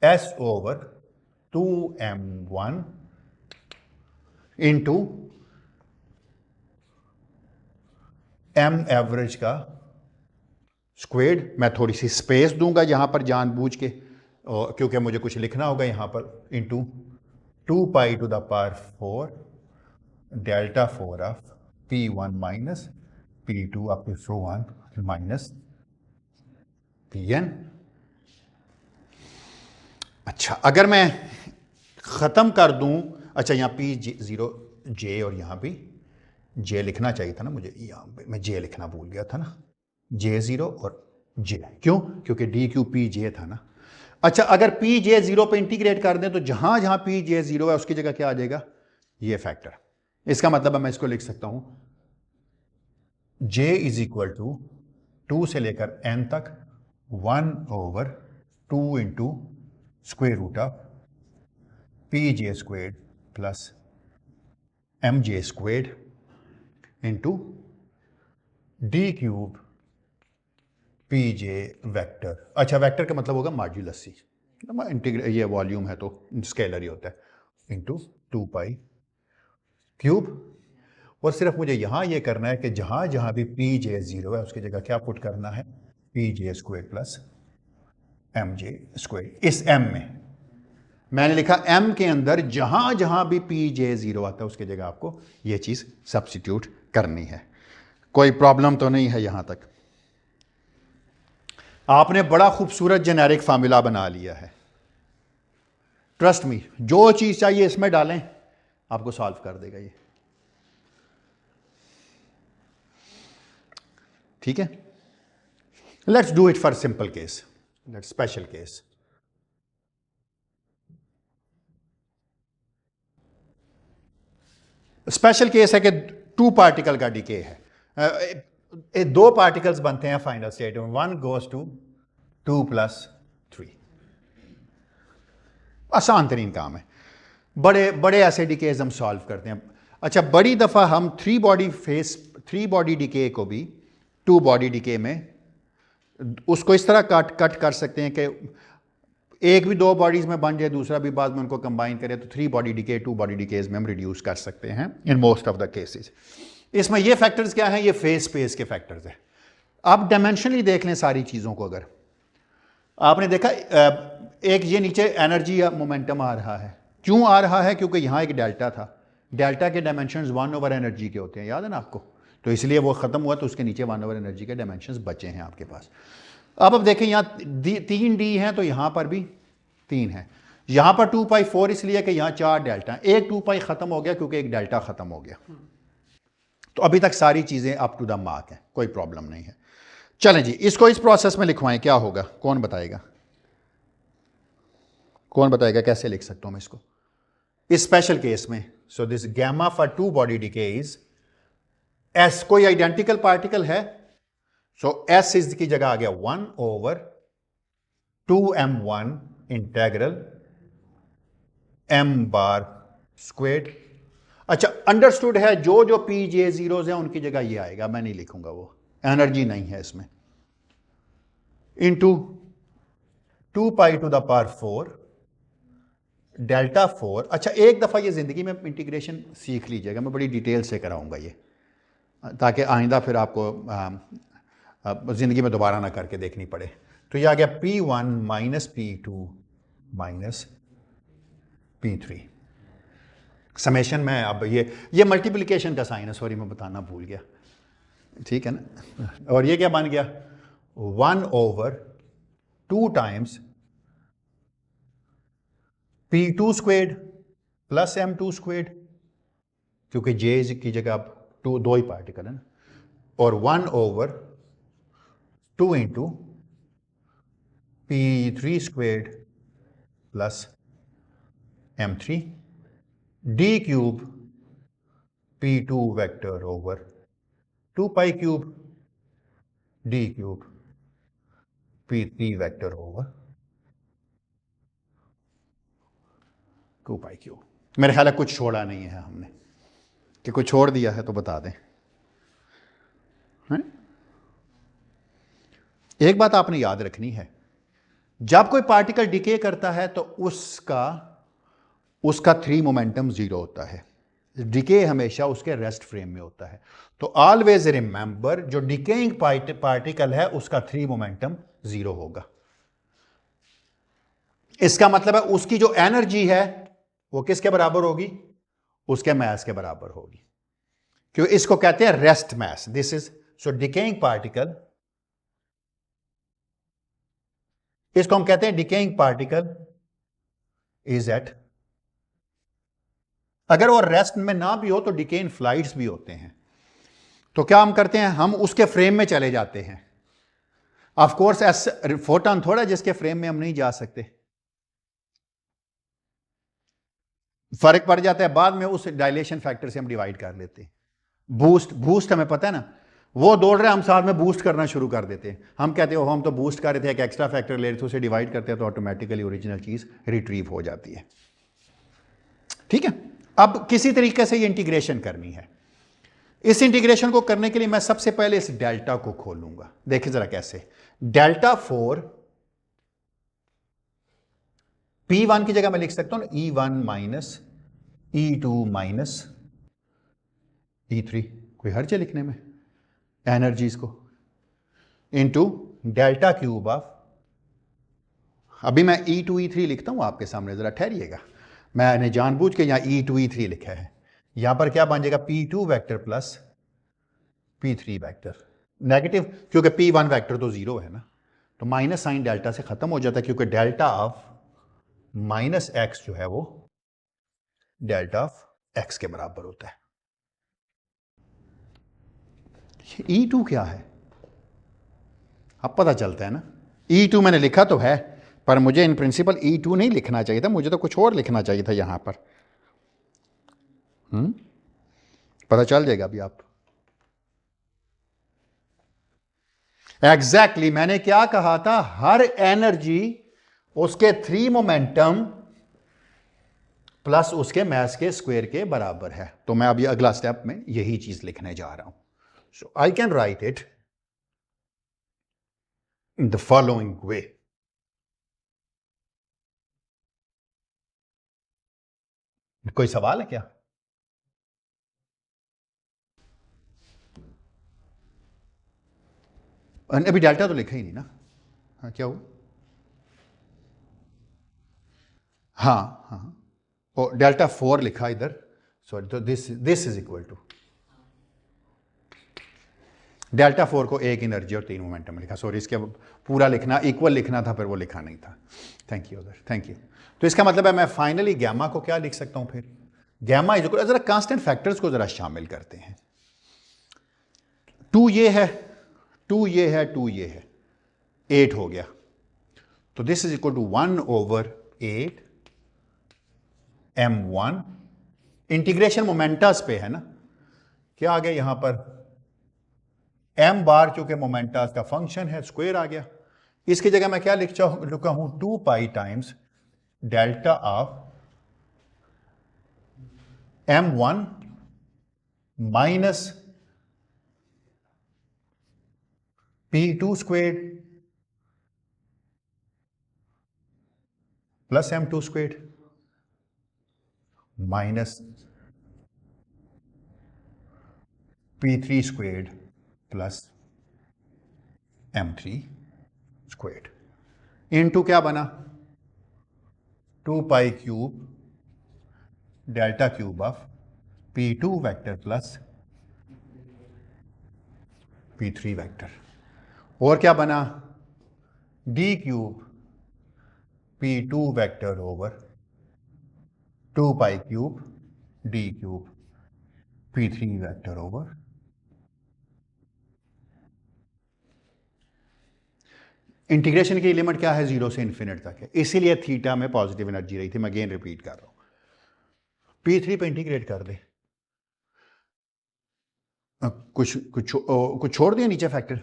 S/2m1 into M average का स्क्वेयर्ड। मैं थोड़ी सी स्पेस दूंगा यहां पर जानबूझ के, क्योंकि मुझे कुछ लिखना होगा यहां पर, into 2π⁴ delta 4 of P1 minus P2 up to so on minus Pn। अच्छा, अगर मैं ख़त्म कर दूं, अच्छा यहाँ P0 J और यहाँ भी J लिखना चाहिए था ना मुझे, यहाँ पे मैं J लिखना भूल गया था ना, J0 और J, क्यों? क्योंकि dQPJ था ना। अच्छा, अगर Pj0 पे इंटीग्रेट कर दें तो जहां जहां Pj0 है उसकी जगह क्या आ जाएगा? ये फैक्टर। इसका मतलब मैं इसको लिख सकता हूं J इज इक्वल टू 2 से लेकर n तक 1/2 into square root of Pj squared plus Mj squared into d cube Pj vector. अच्छा, वेक्टर का मतलब होगा मॉड्यूलस C, ये वॉल्यूम है तो स्केलर ही होता है, इंटू 2π क्यूब। और सिर्फ मुझे यहां ये करना है कि जहां जहां भी Pj0 है उसकी जगह क्या पुट करना है? Pj square plus Mj square. इस M में मैंने लिखा M के अंदर जहां जहां भी Pj0 आता है उसकी जगह आपको ये चीज सब्स्टिट्यूट करनी है। कोई प्रॉब्लम तो नहीं है यहां तक? आपने बड़ा खूबसूरत जेनेरिक फार्मूला बना लिया है, ट्रस्ट मी, जो चीज चाहिए इसमें डालें आपको सॉल्व कर देगा ये, ठीक है? Let's do it for simple case, let's special case. Special case है कि 2 पार्टिकल का डिके है, 2 पार्टिकल्स बनते हैं फाइनल स्टेट में, 1 गोज टू 2 + 3। आसान तरीन काम है, बड़े बड़े ऐसे डिकेज हम सॉल्व करते हैं। अच्छा, बड़ी दफ़ा हम 3 बॉडी डिके को भी 2 बॉडी डिके में उसको इस तरह कट कर सकते हैं कि एक भी 2 बॉडीज में बन जाए, दूसरा भी बाद में उनको कंबाइन करें, तो 3 बॉडी डिके 2 बॉडी डिकेज में हम रिड्यूस कर सकते हैं in most of the cases. इसमें ये फैक्टर्स क्या हैं? ये फेज स्पेस के फैक्टर्स हैं। आप डायमेंशनली देख लें सारी चीज़ों को, अगर आपने देखा एक ये नीचे एनर्जी या मोमेंटम आ रहा है, क्यों आ रहा है? क्योंकि यहाँ एक डेल्टा था, डेल्टा के डायमेंशंस 1/एनर्जी के होते हैं, याद है ना आपको? तो इसलिए वो ख़त्म हुआ तो उसके नीचे 1/एनर्जी के डायमेंशंस बचे हैं आपके पास। अब देखें यहाँ 3D हैं तो यहाँ पर भी 3 है, यहाँ पर 2π4 इसलिए कि यहाँ 4 डेल्टा, एक 2π ख़त्म हो गया क्योंकि एक डेल्टा ख़त्म हो गया। तो अभी तक सारी चीज़ें अप टू द मार्क हैं, कोई प्रॉब्लम नहीं है। चलें जी, इसको इस प्रोसेस में लिखवाएं, क्या होगा, कौन बताएगा, कौन बताएगा कैसे लिख सकता हूँ मैं इसको इस स्पेशल केस में। So this gamma for 2 body decay is S, कोई आइडेंटिकल पार्टिकल है, सो एस इज की जगह आ गया 1/2m1 integral m bar squared. अच्छा, अंडरस्टूड है, जो जो पी जे जीरोज हैं उनकी जगह ये आएगा, मैं नहीं लिखूंगा, वो एनर्जी नहीं है इसमें, इनटू 2π⁴ डेल्टा 4। अच्छा, एक दफ़ा ये ज़िंदगी में इंटीग्रेशन सीख लीजिएगा, मैं बड़ी डिटेल से कराऊंगा ये, ताकि आइंदा फिर आपको ज़िंदगी में दोबारा ना करके देखनी पड़े। तो ये आ गया P1 minus P2 minus P3 summation में। अब ये मल्टीप्लिकेशन का साइन है, सॉरी मैं बताना भूल गया, ठीक है ना। और ये क्या बन गया, 1/2 times P2 squared plus M2 squared, क्योंकि J की जगह अब 2 ही पार्टिकल है ना, और 1/2 into P3 squared plus M3 D cube P2 vector over 2π cube D cube P3 vector over 2π cube. मेरे ख्याल है कुछ छोड़ा नहीं है हमने, कि कुछ छोड़ दिया है तो बता दें। हैं? एक बात आपने याद रखनी है, जब कोई पार्टिकल डिके करता है तो उसका 3 मोमेंटम 0 होता है, डिके हमेशा उसके रेस्ट फ्रेम में होता है। तो ऑलवेज रिमेंबर, जो डिकेइंग पार्टिकल है उसका 3 मोमेंटम 0 होगा। इसका मतलब है उसकी जो एनर्जी है वो किसके बराबर होगी, उसके मास के बराबर होगी, क्योंकि इसको कहते हैं rest mass. This is so decaying particle, इसको हम कहते हैं डिकेइंग पार्टिकल इज एट, अगर वो रेस्ट में ना भी हो तो डिके इन फ्लाइट्स भी होते हैं। तो क्या हम करते हैं, हम उसके फ्रेम में चले जाते हैं। ऑफ कोर्स एस फोटॉन थोड़ा जिसके फ्रेम में हम नहीं जा सकते, फर्क पड़ जाता है, बाद में उस डायलेशन फैक्टर से हम डिवाइड कर लेते हैं। बूस्ट हमें पता है ना, वो दौड़ रहे हैं, हम साथ में बूस्ट करना शुरू कर देते हैं। हम कहते हैं हम तो बूस्ट कर रहे थे, एक एक्स्ट्रा फैक्टर ले रहे थे, उसे डिवाइड करते हैं तो ऑटोमेटिकली ओरिजिनल चीज रिट्रीव हो जाती है। ठीक है, अब किसी तरीके से ये इंटीग्रेशन करनी है। इस इंटीग्रेशन को करने के लिए मैं सबसे पहले इस डेल्टा को खोलूंगा। देखिए जरा कैसे, डेल्टा 4 P1 की जगह मैं लिख सकता हूं E1 minus E2 minus E3, कोई हर्ज है लिखने में एनर्जीज को, इनटू डेल्टा क्यूब ऑफ, अभी मैं E2 E3 लिखता हूं आपके सामने, जरा ठहरिएगा, मैंने जानबूझ के यहां E2 E3 लिखा है। यहां पर क्या बन जाएगा, P2 vector plus P3 vector, negative क्योंकि P1 वेक्टर तो 0 है ना, तो माइनस साइन डेल्टा से खत्म हो जाता है, क्योंकि डेल्टा ऑफ माइनस एक्स जो है वो डेल्टा ऑफ एक्स के बराबर होता है। E2 क्या है, अब पता चलता है ना। E2 मैंने लिखा तो है, पर मुझे इन प्रिंसिपल E2 नहीं लिखना चाहिए था, मुझे तो कुछ और लिखना चाहिए था यहां पर। पता चल जाएगा अभी आप। एग्जैक्टली मैंने क्या कहा था, हर एनर्जी उसके 3 मोमेंटम प्लस उसके मास के स्क्वायर के बराबर है। तो मैं अभी अगला स्टेप में यही चीज लिखने जा रहा हूं। So I can write it in the following way. कोई सवाल है क्या? अभी डेल्टा तो लिखा ही नहीं ना। हाँ क्या हुआ? हाँ हाँ, और डेल्टा 4 लिखा इधर, सॉरी, तो this is equal to, delta 4 को एक एनर्जी और 3 मोमेंटम लिखा, सॉरी इसके पूरा लिखना इक्वल लिखना था, फिर वो लिखा नहीं था। थैंक यू उधर, थैंक यू। तो इसका मतलब है मैं फाइनली गैमा को क्या लिख सकता हूं फिर, गैमा इज इक्वल, जरा कांस्टेंट फैक्टर्स को जरा शामिल करते हैं। 2 ये है, 2 ये है, 2 ये है, 8 हो गया। तो this is equal to 1/8 m1, integration momentums पे है ना, क्या आ गया यहां पर, m बार चूंकि मोमेंटस का फंक्शन है स्क्वायर आ गया। इसकी जगह मैं क्या लिखा हूं 2 pi times delta of m1 minus p2 square plus m2 square minus p3 square plus m3 square into क्या बना 2 pi cube delta cube of p2 vector plus p3 vector, और क्या बना d cube p2 vector over 2 pi cube d cube p3 vector over, integration की limit क्या है 0 से infinite तक है, इसीलिए थीटा में पॉजिटिव एनर्जी रही थी। मैं अगेन रिपीट कर रहा हूं, p3 पे इंटीग्रेट कर दे, कुछ छोड़ दिया नीचे फैक्टर।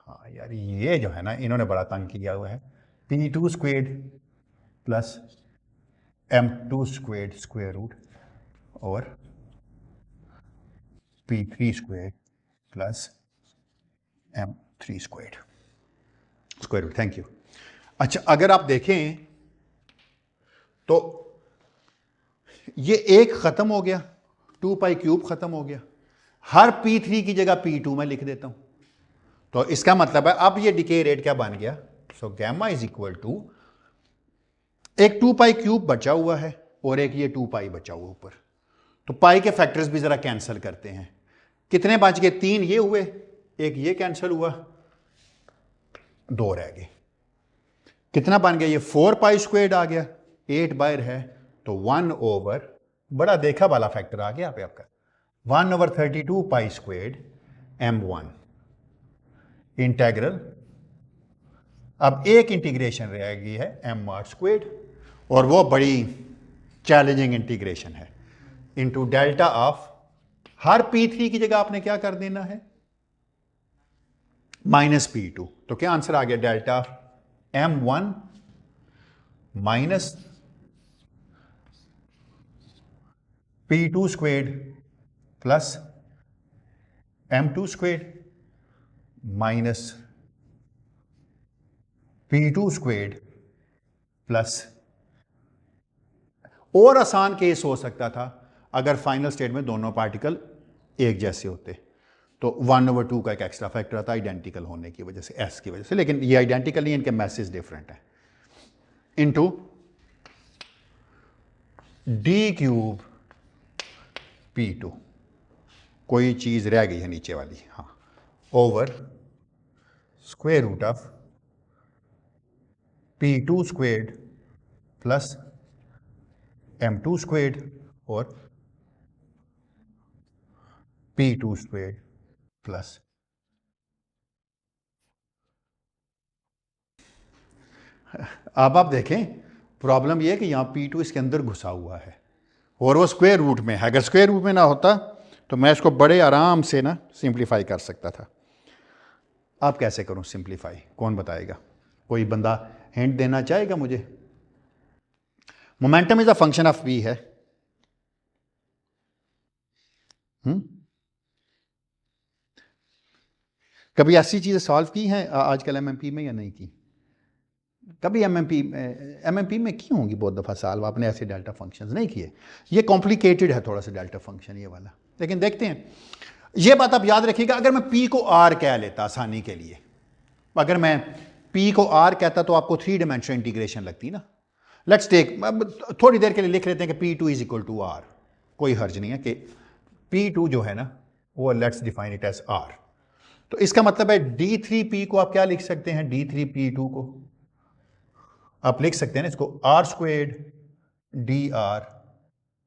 हाँ यार ये जो है ना इन्होंने बड़ा तंग किया हुआ है, p2 squared plus m2 squared square root और p3 squared plus m3 squared square root. Thank you. अच्छा अगर आप देखें तो ये एक खत्म हो गया, 2 पाई क्यूब खत्म हो गया, हर p3 की जगह p2 में लिख देता हूं, तो इसका मतलब है अब ये डिके रेट क्या बन गया, सो गैमा इज इक्वल टू एक 2 पाई क्यूब बचा हुआ है और एक ये 2 पाई बचा हुआ ऊपर, तो पाई के फैक्टर्स भी जरा कैंसिल करते हैं, कितने बच गए, 3 ये हुए, एक ये कैंसिल हुआ, 2 रह गए, कितना बन गया ये 4 पाई स्क्वेयर आ गया, 8 बाहर है तो 1 ओवर, बड़ा देखा वाला फैक्टर आ गया आपका 1/32 पाई स्क्वेयर m1 इंटेग्रल, अब एक इंटीग्रेशन रह गई है m0 स्क्वेयर और वो बड़ी चैलेंजिंग इंटीग्रेशन है, into delta of her p3 की जगह आपने क्या कर देना है माइनस p2, तो क्या आंसर आ गया delta m1 minus p2 square plus m2 square minus p2 square plus, और आसान केस हो सकता था अगर फाइनल स्टेट में दोनों पार्टिकल एक जैसे होते, तो 1/2 का एक एक्स्ट्रा फैक्टर आता आइडेंटिकल होने की वजह से, s की वजह से, लेकिन ये आइडेंटिकल नहीं, इनके मैसेज डिफरेंट है, इनटू d क्यूब p2, कोई चीज रह गई है नीचे वाली, हाँ, over square root of p2 squared plus m2 squared और p2 स्क्वेयर्ड प्लस, अब आप देखें प्रॉब्लम यह है कि यहां p2 इसके अंदर घुसा हुआ है और वो स्क्वायर रूट में है, अगर स्क्वायर रूट में ना होता तो मैं इसको बड़े आराम से ना सिंप्लीफाई कर सकता था। आप कैसे करूं सिंप्लीफाई, कौन बताएगा, कोई बंदा हिंट देना चाहेगा मुझे। Momentum is a function of v है, कभी ऐसी चीजें सॉल्व की हैं आजकल एमएमपी में या नहीं की, कभी एमएमपी में की होंगी बहुत दफ़ा सॉल्व आपने ऐसे डेल्टा फंक्शंस नहीं किए, ये कॉम्प्लिकेटेड है थोड़ा सा डेल्टा फंक्शन ये वाला, लेकिन देखते हैं। ये बात आप याद रखिएगा, अगर मैं p को r कह लेता आसानी के लिए, अगर मैं p को r कहता तो आपको 3 डायमेंशनल इंटीग्रेशन लगती ना। लेट्स टेक, थोड़ी देर के लिए लिख लेते हैं कि p2 is equal to r, कोई हर्ज नहीं है कि p2 जो है ना वो let's define it as r, तो इसका मतलब है d3p को आप क्या लिख सकते हैं, d3p2 को आप लिख सकते हैं ना इसको r squared D R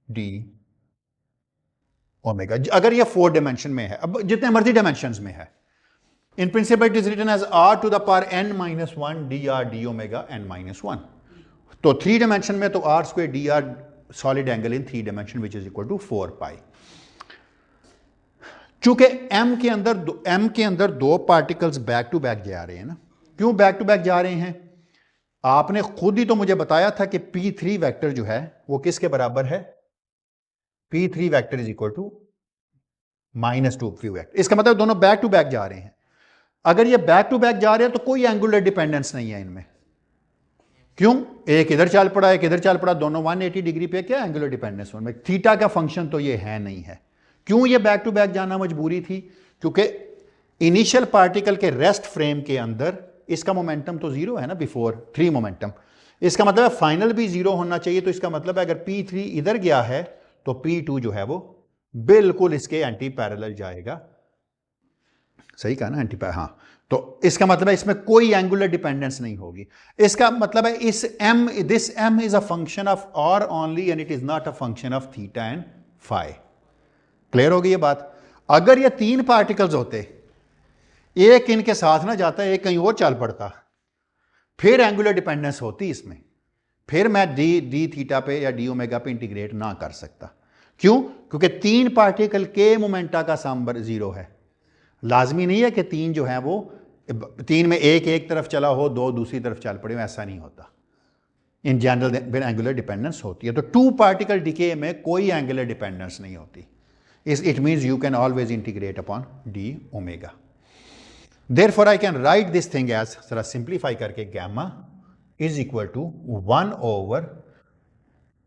D omega, अगर ये 4 डायमेंशन में है, अब जितने मर्जी डायमेंशन में है, in principle it is written as r to the power n minus 1 D R D omega n minus 1। तो 3 डायमेंशन में तो r square D R solid angle in 3 dimension which is equal to 4 pi. चूंकि m के अंदर दो particles back to back जा रहे हैं ना, क्यों बैक टू बैक जा रहे हैं, आपने खुद ही तो मुझे बताया था कि p3 वेक्टर जो है वो किसके बराबर है, p3 vector is equal to -2p vector. इसका मतलब दोनों बैक टू बैक जा रहे हैं। अगर ये बैक टू बैक जा रहे हैं तो कोई एंगुलर डिपेंडेंस नहीं है इनमें, क्यों, एक इधर चल पड़ा एक इधर चल पड़ा, दोनों 180 डिग्री पे, क्या एंगुलर डिपेंडेंस उनमें, थीटा का फंक्शन तो ये है नहीं है। क्यों ये बैक टू बैक जाना मजबूरी थी, क्योंकि इनिशियल पार्टिकल के रेस्ट फ्रेम के अंदर इसका मोमेंटम तो जीरो है ना, बिफोर 3 मोमेंटम, इसका मतलब है फाइनल भी जीरो होना चाहिए। तो इसका मतलब है अगर p3 इधर गया है तो p2 जो है वो बिल्कुल इसके एंटी पैरेलल जाएगा, सही कहा ना, एंटी पैरेलल, हाँ। तो इसका मतलब है इसमें कोई एंगुलर डिपेंडेंस नहीं होगी। इसका मतलब है this m is a function of r only and it is not a function of theta and phi. Clear होगी ये बात। अगर ये 3 पार्टिकल्स होते, एक इनके साथ ना जाता, एक कहीं और चल पड़ता, फिर एंगुलर डिपेंडेंस होती इसमें, फिर मैं डी थीटा पे या डी ओमेगा पे इंटीग्रेट ना कर सकता। क्यों, क्योंकि 3 पार्टिकल के मोमेंटा का सम 0 है। लाजमी नहीं है कि 3 जो है वो 3 में एक तरफ चला हो, 2 दूसरी तरफ चल पड़े हो, ऐसा नहीं होता। इन जनरल एंगुलर डिपेंडेंस होती है। तो 2 पार्टिकल डिके में कोई एंगुलर डिपेंडेंस नहीं होती। It means you can always integrate upon D omega. Therefore I can write this thing as, जरा सिंप्लीफाई करके, gamma is equal to 1 over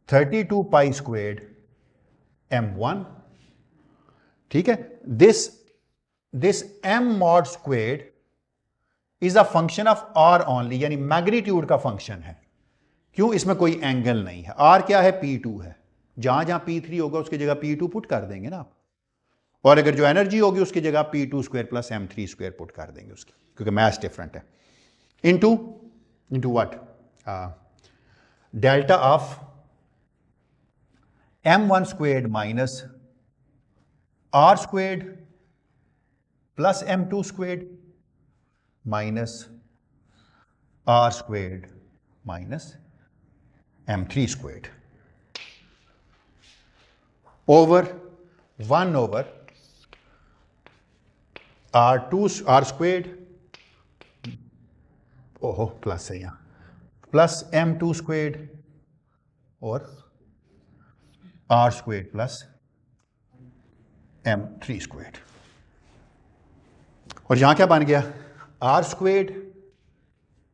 32 pi squared m1, ठीक है। This m mod squared is a function of r only, यानी magnitude का function है। क्यों, इसमें कोई एंगल नहीं है। r क्या है, p2 है, जहां जहां p3 होगा उसकी जगह p2 पुट कर देंगे ना आप, और अगर जो एनर्जी होगी उसकी जगह p2 square plus m3 square put कर देंगे उसकी, क्योंकि मैथ डिफरेंट है। Into what, delta of m1 squared minus r squared plus m2 squared minus r squared minus m3 squared over 1 over r squared, ओहो plus है यहाँ, plus m2 squared और r squared plus m3 squared. और यहां क्या बन गया, r squared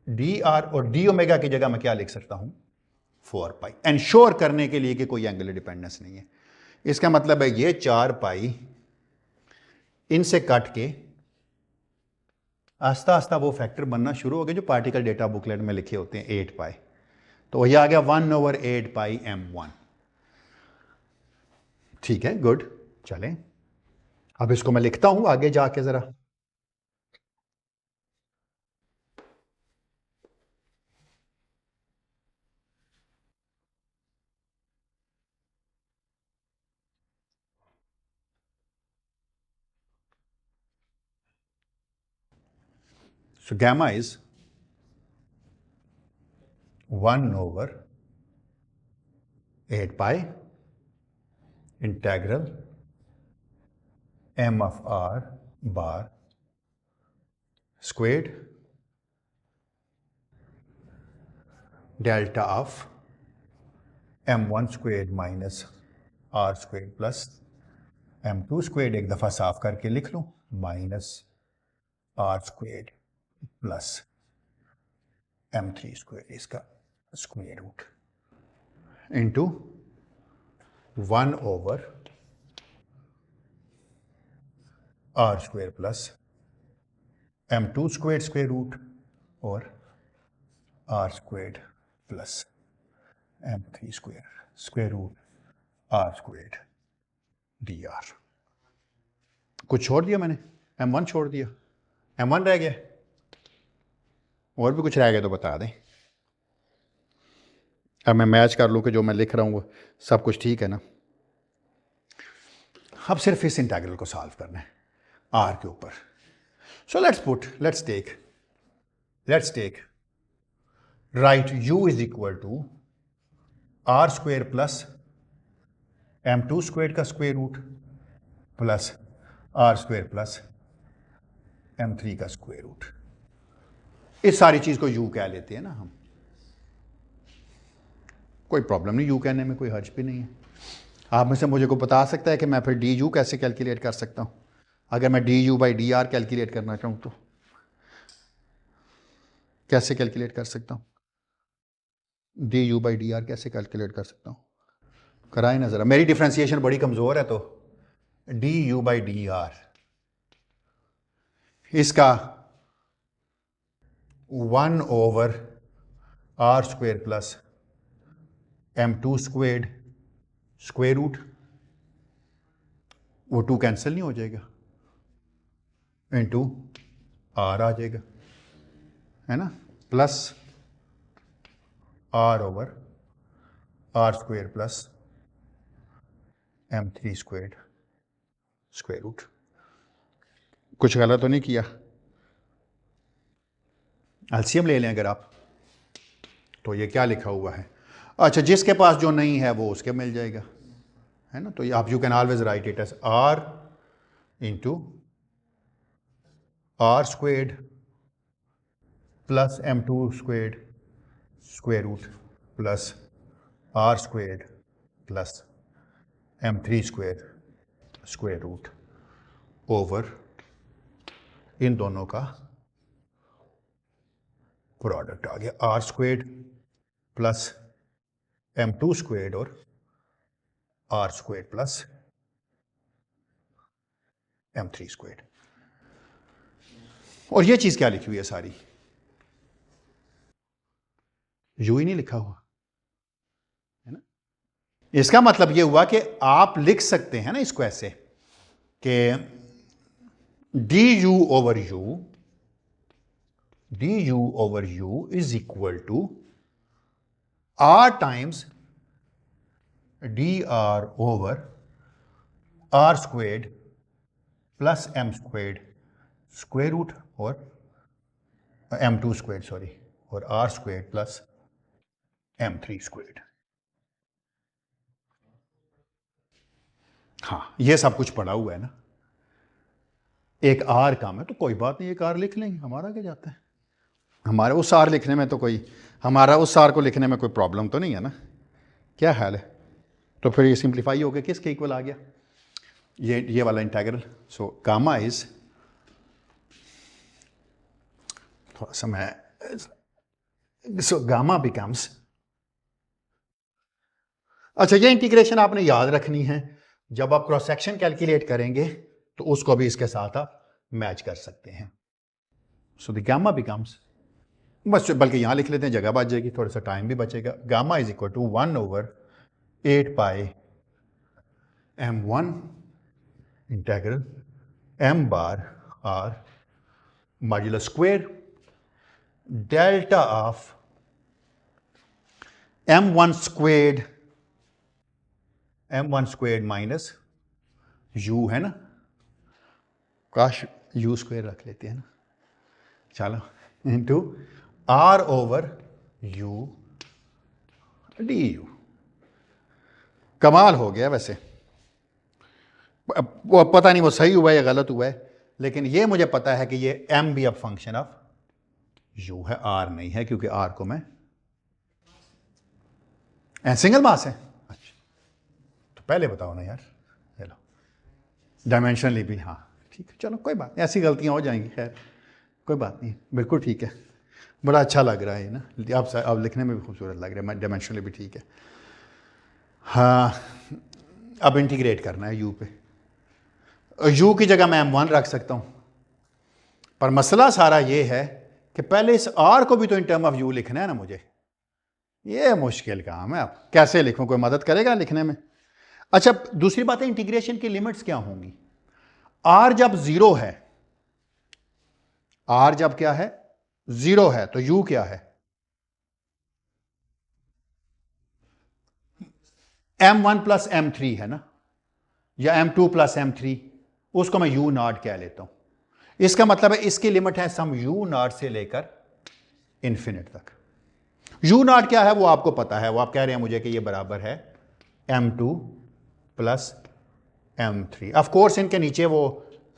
D R, और डी ओमेगा की जगह मैं क्या लिख सकता हूं, 4 पाई, एंश्योर करने के लिए कि कोई एंगुलर डिपेंडेंस नहीं है। इसका मतलब है ये 4 पाई इनसे कट के आस्ता आस्ता वो फैक्टर बनना शुरू हो गए जो पार्टिकल डेटा बुकलेट में लिखे होते हैं, 8 पाई। तो वही आ गया 1 ओवर 8 पाई m1। ठीक है, गुड, चलें अब इसको मैं लिखता हूं आगे जाके जरा। So gamma is 1 over 8 pi integral m of r bar squared delta of m1 squared minus r squared plus m2 squared, एक दफ़ा साफ करके लिख लूँ, minus r squared plus m3 square, इसका square root, into 1 over r square plus m2 square square root और r square plus m3 square square root r square dr। कुछ छोड़ दिया मैंने, m1 छोड़ दिया, M1 रह गया, और भी कुछ रह गया तो बता दें। अब मैं मैच कर लूँ कि जो मैं लिख रहा हूँ वो सब कुछ ठीक है ना। अब सिर्फ इस इंटीग्रल को सॉल्व करना है r के ऊपर। So let's take right u is equal to r square plus m2 square का square root plus r square plus m3 का स्क्वेयर रूट। इस सारी चीज को u कह लेते हैं ना हम, कोई प्रॉब्लम नहीं, u कहने में कोई हर्ज भी नहीं है। आप में से मुझे को बता सकता है कि मैं फिर डी यू कैसे कैलकुलेट कर सकता हूँ, अगर मैं D U by D are calculate करना चाहूँ तो कैसे कैलकुलेट कर सकता हूँ? D U by D are कैसे कैलकुलेट कर सकता हूँ? कराए ना ज़रा, मेरी डिफ्रेंसिएशन बड़ी कमज़ोर है। तो D U by D R, इसका 1 over R square plus m2 squared square root, वो 2 कैंसिल नहीं हो जाएगा, इनटू आर आ जाएगा, है ना, plus R over R square plus m3 squared square root. कुछ गलत तो नहीं किया? एलसीएम ले लें अगर आप, तो ये क्या लिखा हुआ है? अच्छा, जिसके पास जो नहीं है वो उसके मिल जाएगा, है ना। तो ये आप you can always write it as r into R squared plus m2 squared square root plus R squared plus m3 square square root over इन दोनों का प्रोडक्ट आ गया, R squared plus m2 squared और R squared plus m3 squared. और ये चीज क्या लिखी हुई है सारी? यू ही नहीं लिखा हुआ है ना। इसका मतलब ये हुआ कि आप लिख सकते हैं ना इसको ऐसे कि D U over U is equal to R times D R over R squared plus m squared square root और m2 स्क्वेयर्ड सॉरी और R squared plus m3 squared. हाँ, ये सब कुछ पड़ा हुआ है ना। एक आर काम है तो कोई बात नहीं, एक आर लिख लेंगे, हमारा क्या जाता है। हमारे उस आर लिखने में तो कोई, हमारा उस आर को लिखने में कोई प्रॉब्लम तो नहीं है ना। क्या हाल है? तो फिर ये सिंप्लीफाई हो गया, किसके इक्वल आ गया? ये वाला इंटीग्रल। सो गामा इज, थोड़ा सा मैं, सो गामा बिकम्स, अच्छा ये इंटीग्रेशन आपने याद रखनी है, जब आप क्रॉस सेक्शन कैलकुलेट करेंगे तो उसको भी इसके साथ आप मैच कर सकते हैं। सो द गामा बिकम्स, बस बल्कि यहां लिख लेते हैं, जगह बच जाएगी, थोड़ा सा टाइम भी बचेगा। Gamma is equal to 1 over 8 pi m1 integral m bar r modulus square delta of m1 squared minus u, है ना, काश u स्क्वायर रख लेते हैं ना, चलो, into r over u D you. कमाल हो गया वैसे, वो पता नहीं वो सही हुआ है या गलत हुआ है, लेकिन ये मुझे पता है कि ये m भी अब फंक्शन ऑफ u है, r नहीं है, क्योंकि r को मैं सिंगल मास है। अच्छा, तो पहले बताओ ना यार, चलो डायमेंशनली भी, हाँ ठीक है, चलो कोई बात नहीं, ऐसी गलतियां हो जाएंगी, खैर कोई बात नहीं, बिल्कुल ठीक है। बड़ा अच्छा लग रहा है ना, अब लिखने में भी खूबसूरत लग रहा है, डायमेंशनली भी ठीक है। हाँ, अब इंटीग्रेट करना है u पे, u की जगह मैं m1 रख सकता हूँ, पर मसला सारा ये है कि पहले इस r को भी तो इन टर्म ऑफ u लिखना है ना मुझे। ये मुश्किल काम है, अब कैसे लिखूं, कोई मदद करेगा लिखने में? अच्छा, दूसरी बात है, इंटीग्रेशन की लिमिट्स क्या होंगी? r जब 0 है, r जब क्या है 0 है तो u क्या है m1 प्लस m3 है ना, या m2 प्लस m3, उसको मैं u नॉट कह लेता हूं। इसका मतलब है इसकी लिमिट है सम u नॉट से लेकर इन्फिनिट तक। u नॉट क्या है वो आपको पता है, वो आप कह रहे हैं मुझे कि ये बराबर है m2 plus m3। Of course इनके नीचे वो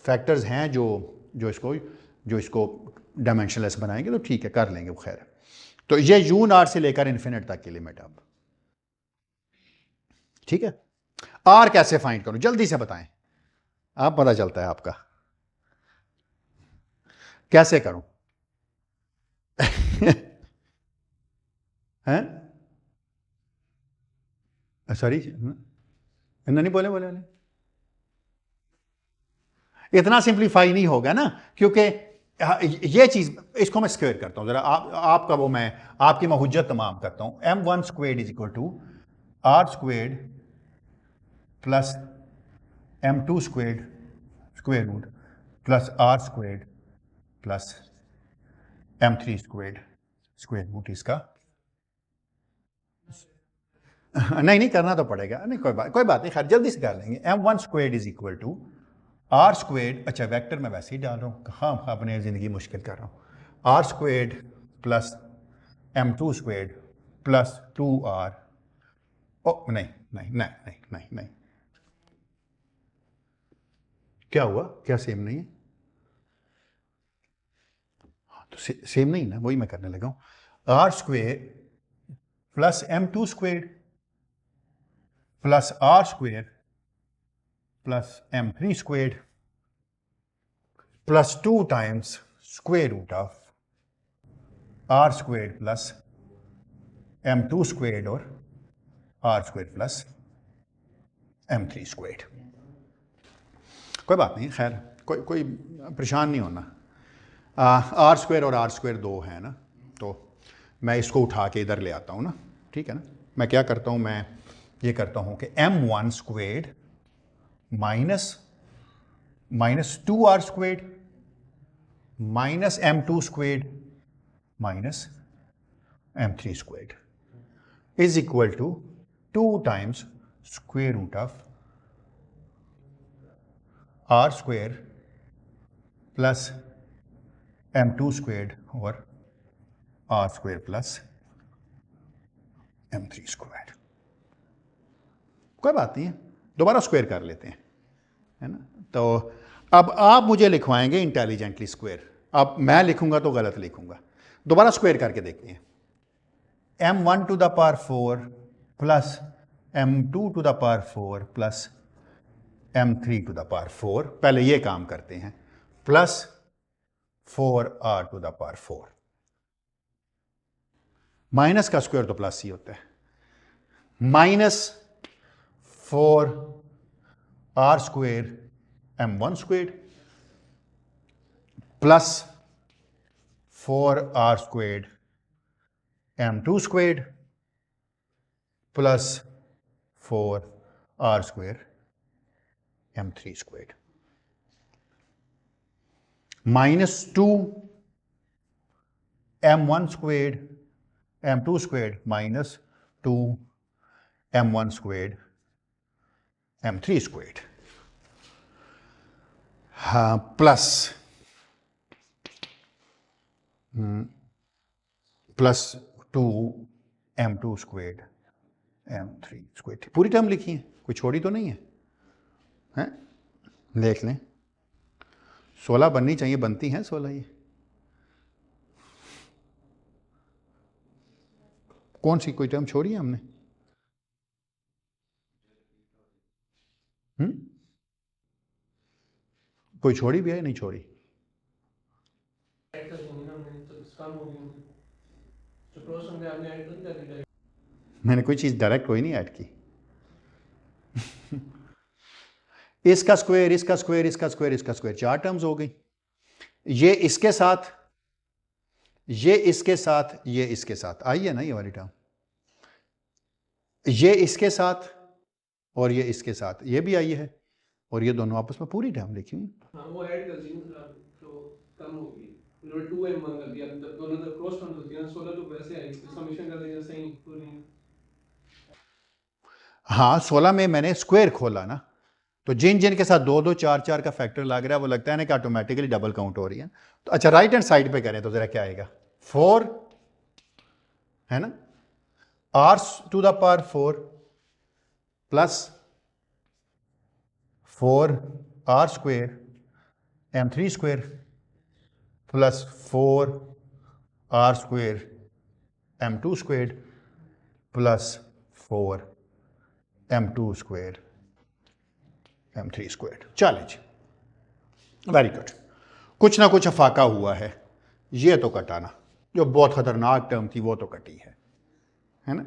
फैक्टर्स हैं जो इसको डायमेंशनलेस बनाएंगे, तो ठीक है कर लेंगे वो, खैर। तो ये u नॉट से लेकर इन्फिनिट तक की लिमिट अब, ठीक है। r कैसे फाइंड करूं जल्दी से बताएं, आप पता चलता है आपका, कैसे करूं हैं? सॉरी नहीं बोले बोले बोले इतना सिंप्लीफाई नहीं होगा ना, क्योंकि ये चीज, इसको मैं स्क्वायर करता हूं जरा, आपका वो मैं आपकी मैं हुज्जत तमाम करता हूं। m1 squared is equal to r squared plus m2 squared square root plus r squared plus m3 squared square root इसका नहीं करना तो पड़ेगा, नहीं कोई बात नहीं, खैर जल्दी से कर लेंगे। m1 squared is equal to r squared, अच्छा वेक्टर मैं वैसे ही डाल रहा हूँ, कहाँ अपने ज़िंदगी मुश्किल कर रहा हूँ, r squared plus m2 squared plus 2r, ओ नहीं नहीं नहीं नहीं नहीं नहीं, क्या हुआ, क्या सेम नहीं है? तो सेम नहीं ना, वही मैं करने लगा हूँ। r square plus m2 squared plus r square plus m3 squared plus 2 times square root of r squared plus m2 squared और r square plus m3 squared. कोई बात नहीं, खैर कोई परेशान नहीं होना। r स्क्वेयर और r स्क्वेयर 2 है ना, तो मैं इसको उठा के इधर ले आता हूँ ना, ठीक है ना। मैं क्या करता हूँ, मैं ये करता हूँ कि m1 squared minus 2r squared minus m2 squared minus m3 squared is equal to 2 times square root of r square plus m2 squared और r square plus m3 squared. कोई बात नहीं है, दोबारा स्क्वायर कर लेते हैं, है ना। तो अब आप मुझे लिखवाएंगे इंटेलिजेंटली स्क्वायर, अब मैं लिखूंगा तो गलत लिखूंगा, दोबारा स्क्वायर करके देखते हैं। m1 to the power 4 plus m2 to the power 4 plus m3 to the power 4, पहले ये काम करते हैं, plus 4r to the power 4। Minus का स्क्वायर तो प्लस ही होता है, minus 4r square m1 square plus 4r square m2 square plus 4r square m3 square minus 2 m1 square m2 square minus 2 m1 square m3 square, हाँ, plus plus 2 m2 square m3 square. पूरी term लिखी है, कोई छोड़ी तो नहीं है, हैं? देख लें, 16 बननी चाहिए, बनती हैं 16। ये कौन सी कोई टर्म छोड़ी है हमने? कोई छोड़ी भी है, नहीं छोड़ी? मैंने कोई चीज डायरेक्ट कोई नहीं ऐड की। इसका स्क्वायर, इसका स्क्वायर, इसका स्क्वायर, इसका स्क्वायर, 4 टर्म्स हो गई। ये इसके साथ, ये इसके साथ, ये इसके साथ आई है ना, ये वाली टर्म, ये इसके साथ और ये इसके साथ, ये भी आई है, और ये दोनों आपस में पूरी टर्म लिखी हुई। हाँ, वो ऐड कर दी तो कम होगी। उन्होंने 2m1 कर दिया, दोनों तरफ क्रॉस टर्म्स होती है ना, 16 तो वैसे आई, समीशन कर देंगे सही पूरी। हाँ 16 में मैंने स्क्वायर खोला ना, तो जिन जिन के साथ 2 2 4 4 का फैक्टर लग रहा है वो लगता है ना कि ऑटोमेटिकली डबल काउंट हो रही है। तो अच्छा राइट हैंड साइड पे करें तो जरा क्या आएगा, 4 है ना, r to the power 4 plus 4r square m3 square plus 4r square m2 square plus 4m2 square m3 square. चलिए जी, वेरी गुड, कुछ ना कुछ अफाका हुआ है, ये तो कटाना, जो बहुत खतरनाक टर्म थी वो तो कटी है ना,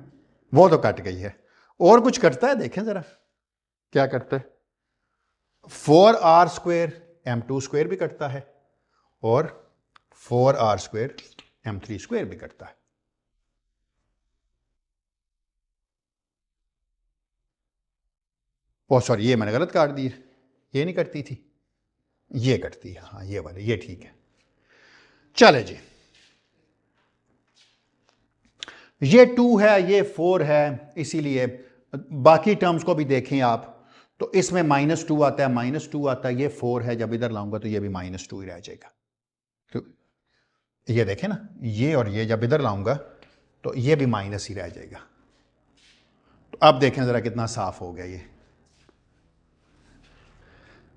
वो तो कट गई है। और कुछ कटता है, देखें जरा क्या करता है, 4r स्क्वायर m2 स्क्वायर भी कटता है और 4r स्क्वायर m3 स्क्वायर भी कटता है। ओ सॉरी, ये मैंने गलत काट दी है, ये नहीं कटती थी, ये कटती है, हाँ ये वाले, ये ठीक है। चले जी, ये 2 है, ये 4 है, इसीलिए बाकी टर्म्स को भी देखें आप, तो इसमें -2 आता है, -2 आता है, ये 4 है, जब इधर लाऊंगा तो ये भी -2 ही रह जाएगा। तो ये देखें ना, ये और ये जब इधर लाऊंगा तो ये भी माइनस ही रह जाएगा। तो अब देखें जरा कितना साफ हो गया ये,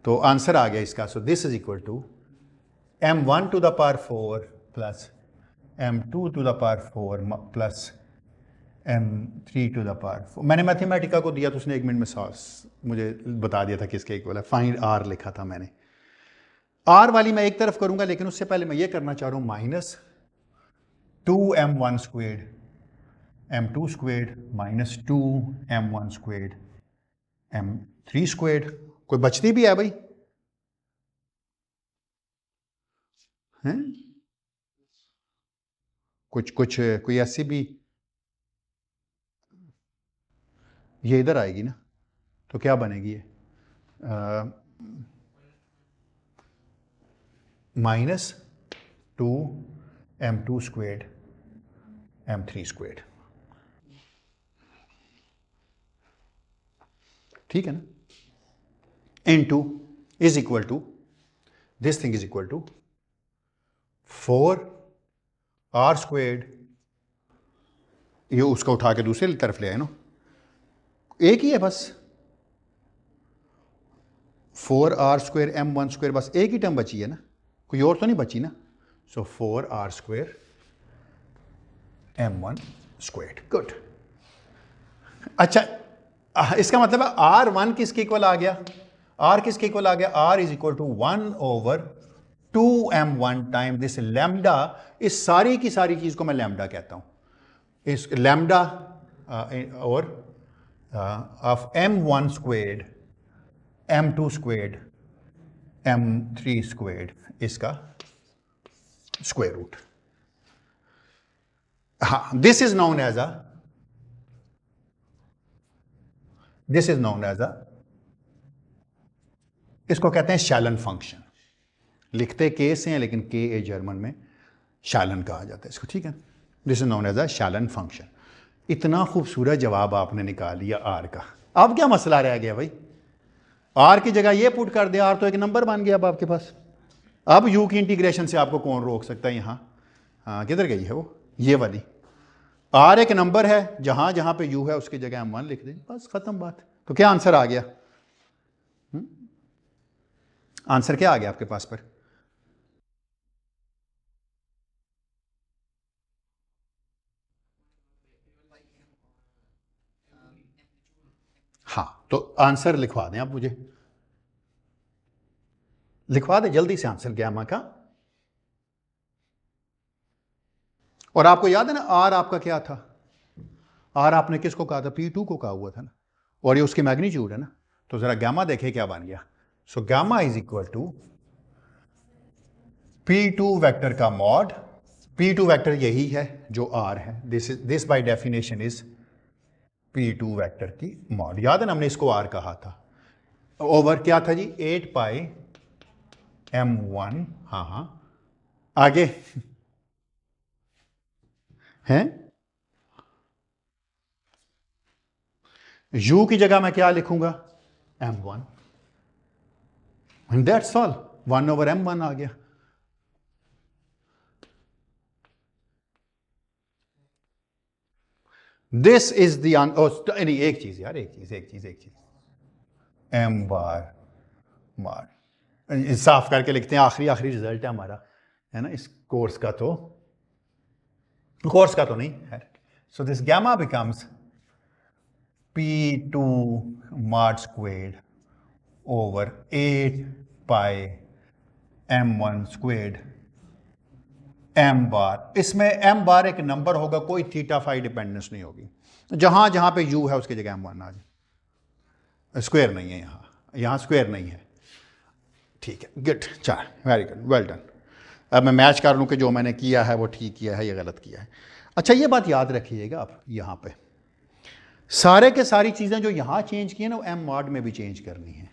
तो आंसर आ गया इसका। So this is equal to m1 to the power 4 plus m2 to the power 4 plus m3 to the power 4। मैंने मैथमेटिका को दिया तो उसने 1 मिनट में मुझे बता दिया था किसके इक्वल है, फाइंड r लिखा था मैंने। r वाली मैं एक तरफ करूंगा, लेकिन उससे पहले मैं ये करना चाह रहा हूं, -2m1 squared m2 squared minus 2m1 squared m3 squared. कोई बचती भी है भाई, हैं कुछ कोई ऐसी भी, ये इधर आएगी ना, तो क्या बनेगी ये, -2m2 स्क्वेड m3 स्क्वेड, ठीक है ना, into is equal to this thing is equal to 4r squared, ये उसका उठा के दूसरी तरफ ले आए ना, एक ही है बस, 4r स्क्वेयर m1 स्क्वेयर, बस एक ही टर्म बची है ना, कोई और तो नहीं बची ना। सो 4r square m1 square, good. अच्छा, इसका मतलब है r1 किसके इक्वल आ गया, r किसके इक्वल आ गया, r is equal to 1/2m1 time this lambda. इस सारी की सारी चीज को मैं लैम्डा कहता हूं, इस लैम्डा और of m1 squared m2 squared m3 squared, इसका स्क्वायर रूट। हाँ, this is known as a इसको कहते हैं शैलन फंक्शन, लिखते के से हैं लेकिन के ए जर्मन में शैलन कहा जाता है इसको, ठीक है। This is known as a शैलन फंक्शन। इतना खूबसूरत जवाब आपने निकाल लिया आर का, अब क्या मसला रह गया भाई, आर की जगह ये पुट कर दिया, आर तो एक नंबर बन गया अब आपके पास। अब यू की इंटीग्रेशन से आपको कौन रोक सकता है, यहाँ हाँ किधर गई है वो, ये वाली, आर एक नंबर है, जहां जहां पे यू है उसकी जगह हम 1 लिख दें, बस खत्म बात। तो क्या आंसर आ गया, आंसर क्या आ गया आपके पास पर, हाँ तो आंसर लिखवा दें आप मुझे, लिखवा दें जल्दी से आंसर गैमा का। और आपको याद है ना आर आपका क्या था, आर आपने किसको कहा था, P2 को कहा हुआ था ना, और ये उसकी मैग्नीट्यूड है ना, तो जरा गामा देखे क्या बन गया। So gamma is equal to P2 vector का मॉड, P2 वेक्टर यही है जो R है, this by definition is P2 vector की मॉड। याद है ना हमने इसको R कहा था, ओवर क्या था जी, 8 पाई m1, हाँ आगे हैं, u की जगह मैं क्या लिखूंगा, m1, and that's all, 1/m1 आ गया। दिस इज द नहीं, एक चीज यार, एक चीज m बार साफ करके लिखते हैं, आखिरी रिजल्ट है हमारा, है ना, इस कोर्स का तो नहीं है। So this gamma becomes p2 mod squared over 8 pi m1 squared m bar. इसमें m बार एक नंबर होगा, कोई थीटा फाई डिपेंडेंस नहीं होगी, जहां जहां पे u है उसकी जगह m1 आ जाए। स्क्वायर नहीं है यहां स्क्वायर नहीं है, ठीक है, गुड, चल, वेरी गुड, वेल डन। अब मैं मैच कर लूँ कि जो मैंने किया है वो ठीक किया है या गलत किया है। अच्छा, ये बात याद रखिएगा आप, यहाँ पे सारे के सारी चीज़ें जो यहाँ चेंज की हैं ना, वो m मॉड में भी चेंज करनी है।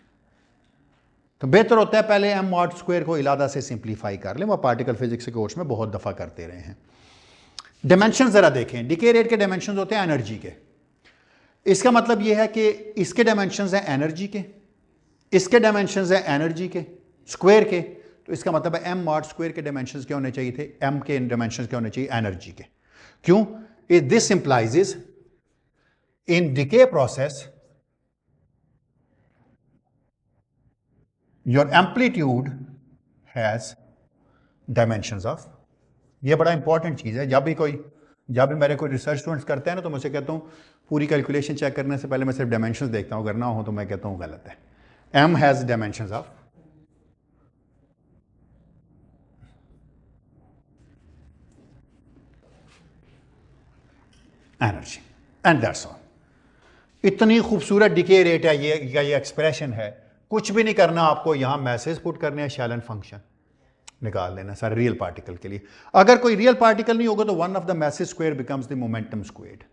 तो बेहतर होता है पहले m मॉड स्क्वायर को इलादा से सिंप्लीफाई कर लें, वो पार्टिकल फिजिक्स के कोर्स में बहुत दफ़ा करते रहे हैं। डायमेंशन ज़रा देखें, डिके रेट के डायमेंशन होते हैं एनर्जी के। इसका मतलब ये है कि इसके डायमेंशन हैं एनर्जी के, इसके डायमेंशन हैं एनर्जी के स्क्वायर के, तो इसका मतलब है m मॉड स्क्वायर के डायमेंशंस क्या होने चाहिए थे, m के डायमेंशंस क्या होने चाहिए, एनर्जी के। क्यों? This implies in decay process your amplitude has dimensions of. ये बड़ा इंपॉर्टेंट चीज़ है। जब भी मेरे कोई रिसर्च स्टूडेंट्स करते हैं ना, तो मुझसे कहता हूँ पूरी कैलकुलेशन चेक करने से पहले मैं सिर्फ डायमेंशंस देखता हूँ, अगर ना हो तो मैं कहता हूँ गलत है। m has dimensions of energy and that's all. इतनी खूबसूरत डिके रेट है ये एक्सप्रेशन है, कुछ भी नहीं करना आपको, यहां मैसेज पुट करने हैं, शैलन फंक्शन निकाल लेना सारे रियल पार्टिकल के लिए। अगर कोई रियल पार्टिकल नहीं होगा तो one of the message square becomes the momentum squared.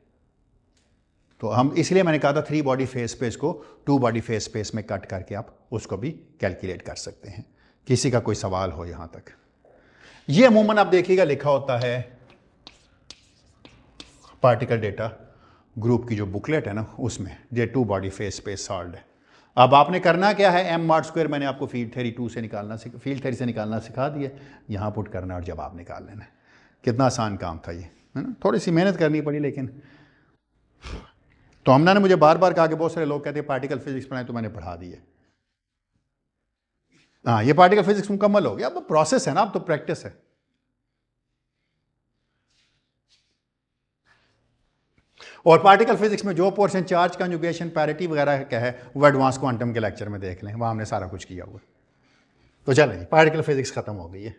तो हम इसलिए मैंने कहा था 3 बॉडी फेस स्पेस को 2 बॉडी फेस स्पेस में कट करके आप उसको भी कैलकुलेट कर सकते हैं। किसी का कोई सवाल हो यहां तक? ये अमूमन आप देखिएगा लिखा होता है पार्टिकल डेटा ग्रुप की जो बुकलेट है ना, उसमें ये 2 बॉडी फेस स्पेस सॉल्व है। अब आपने करना क्या है, m मॉड स्क्वायर मैंने आपको फील्ड थ्योरी से निकालना सिखा दिया, यहाँ पुट करना और जवाब निकाल लेना। कितना आसान काम था ये, है ना। थोड़ी सी मेहनत करनी पड़ी, लेकिन तो हमने मुझे बार बार कहा कि बहुत सारे लोग कहते हैं पार्टिकल फिजिक्स पढ़ाएं, तो मैंने पढ़ा दी है। हाँ, ये पार्टिकल फिजिक्स मुकम्मल हो गया, अब प्रोसेस है ना, अब तो प्रैक्टिस है। और पार्टिकल फिजिक्स में जो पोर्शन चार्ज कंजुगेशन पैरिटी वगैरह का है, वो एडवांस क्वांटम के लेक्चर में देख लें, वहां हमने सारा कुछ किया हुआ। तो चलें, पार्टिकल फिजिक्स खत्म हो गई है।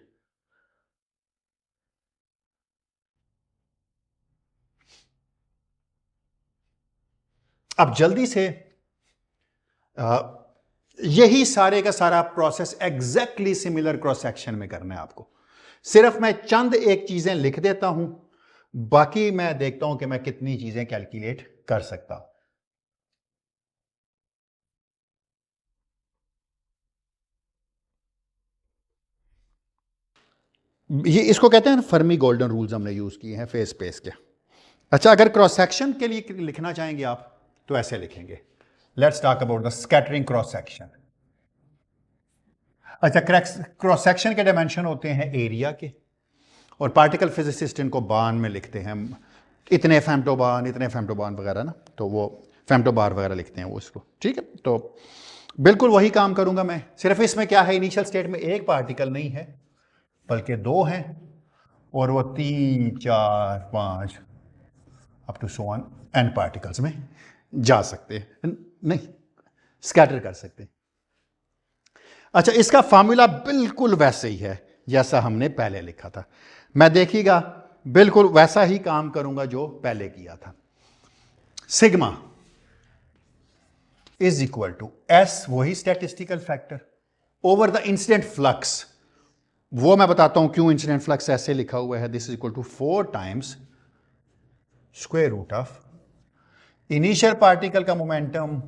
अब जल्दी से यही सारे का सारा process exactly similar cross section में करना है आपको। सिर्फ मैं चंद एक चीजें लिख देता हूं, बाकी मैं देखता हूं कि मैं कितनी चीजें कैलकुलेट कर सकता हूं। ये इसको कहते हैं फर्मी गोल्डन रूल्स, हमने यूज किए हैं फेस स्पेस के। अच्छा, अगर क्रॉस सेक्शन के लिए लिखना चाहेंगे आप तो ऐसे लिखेंगे, let's talk about the scattering cross section. अच्छा, क्रॉस सेक्शन के डायमेंशन होते हैं एरिया के, और पार्टिकल फिजिसिस्ट इनको बान में लिखते हैं, इतने फेम्टोबान वगैरह ना, तो वो फेम्टोबार वगैरह लिखते हैं वो इसको, ठीक है। तो बिल्कुल वही काम करूंगा मैं, सिर्फ इसमें क्या है, इनिशियल स्टेट में एक पार्टिकल नहीं है बल्कि 2 हैं, और वो 3, 4, 5 up to so on n particles में जा सकते हैं, नहीं स्कैटर कर सकते हैं। अच्छा, इसका फॉर्मूला बिल्कुल वैसे ही है जैसा हमने पहले लिखा था। मैं देखिएगा बिल्कुल वैसा ही काम करूंगा जो पहले किया था। Sigma is equal to S, वही statistical factor, over the incident flux. वो मैं बताता हूं क्यों इंसिडेंट फ्लक्स ऐसे लिखा हुआ है। This is equal to 4 times square root of initial particle का मोमेंटम,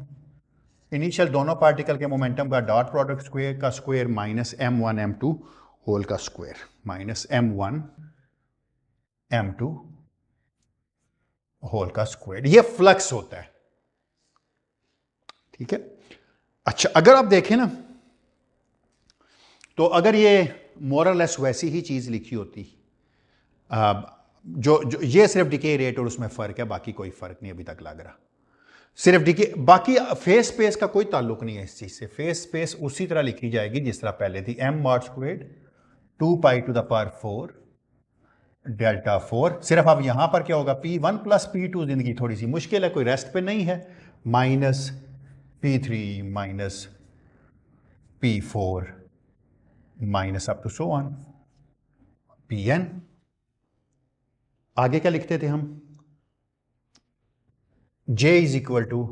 इनिशियल दोनों पार्टिकल के मोमेंटम का डॉट प्रोडक्ट स्क्वायर का square minus m1 m2 whole का square minus m1 m2 whole का स्क्वायर, ये फ्लक्स होता है। ठीक है। अच्छा, अगर आप देखें ना, तो अगर ये मोरलेस वैसी ही चीज लिखी होती, जो ये सिर्फ डिके रेट और उसमें फर्क है, बाकी कोई फर्क नहीं अभी तक लग रहा, सिर्फ डिके, बाकी फेस स्पेस का कोई ताल्लुक नहीं है इस चीज से। फेस स्पेस उसी तरह लिखी जाएगी जिस तरह पहले थी, m mod squared 2 pi to the power 4 delta 4। सिर्फ अब यहां पर क्या होगा, P1 प्लस P2, जिंदगी थोड़ी सी मुश्किल है, कोई रेस्ट पे नहीं है, minus P3 minus P4 minus up to so on Pn। आगे क्या लिखते थे हम, J इज इक्वल टू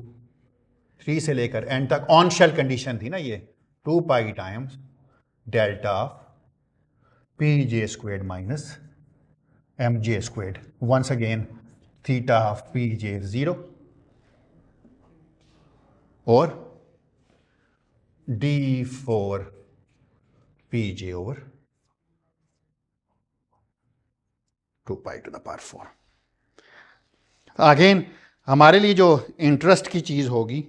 3 से लेकर n तक, ऑन शेल कंडीशन थी ना ये, 2 pi times delta Pj squared minus mj squared, once again theta of Pj 0 और d4 Pj over 2 pi to the power 4। Again हमारे लिए जो इंटरेस्ट की चीज होगी,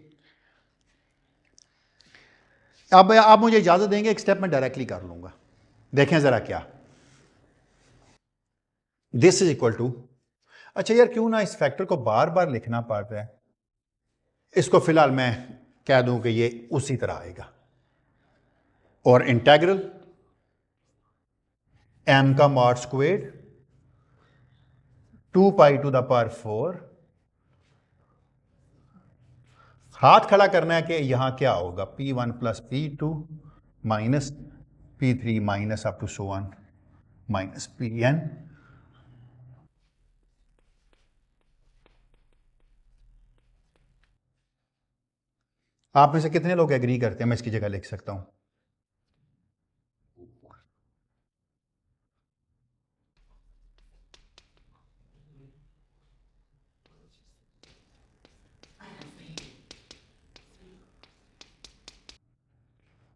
अब आप मुझे इजाजत देंगे एक स्टेप मैं डायरेक्टली कर लूंगा। देखें जरा क्या, दिस इज इक्वल टू, अच्छा यार क्यों ना इस फैक्टर को बार बार लिखना पड़ रहा है, इसको फिलहाल मैं कह दूं कि ये उसी तरह आएगा, और इंटेग्रल m का mod squared 2 pi to the power 4, हाथ खड़ा करना है कि यहां क्या होगा, P1 plus P2 minus P3 minus up to so on minus Pn। आप में से कितने लोग एग्री करते हैं मैं इसकी जगह लिख सकता हूं?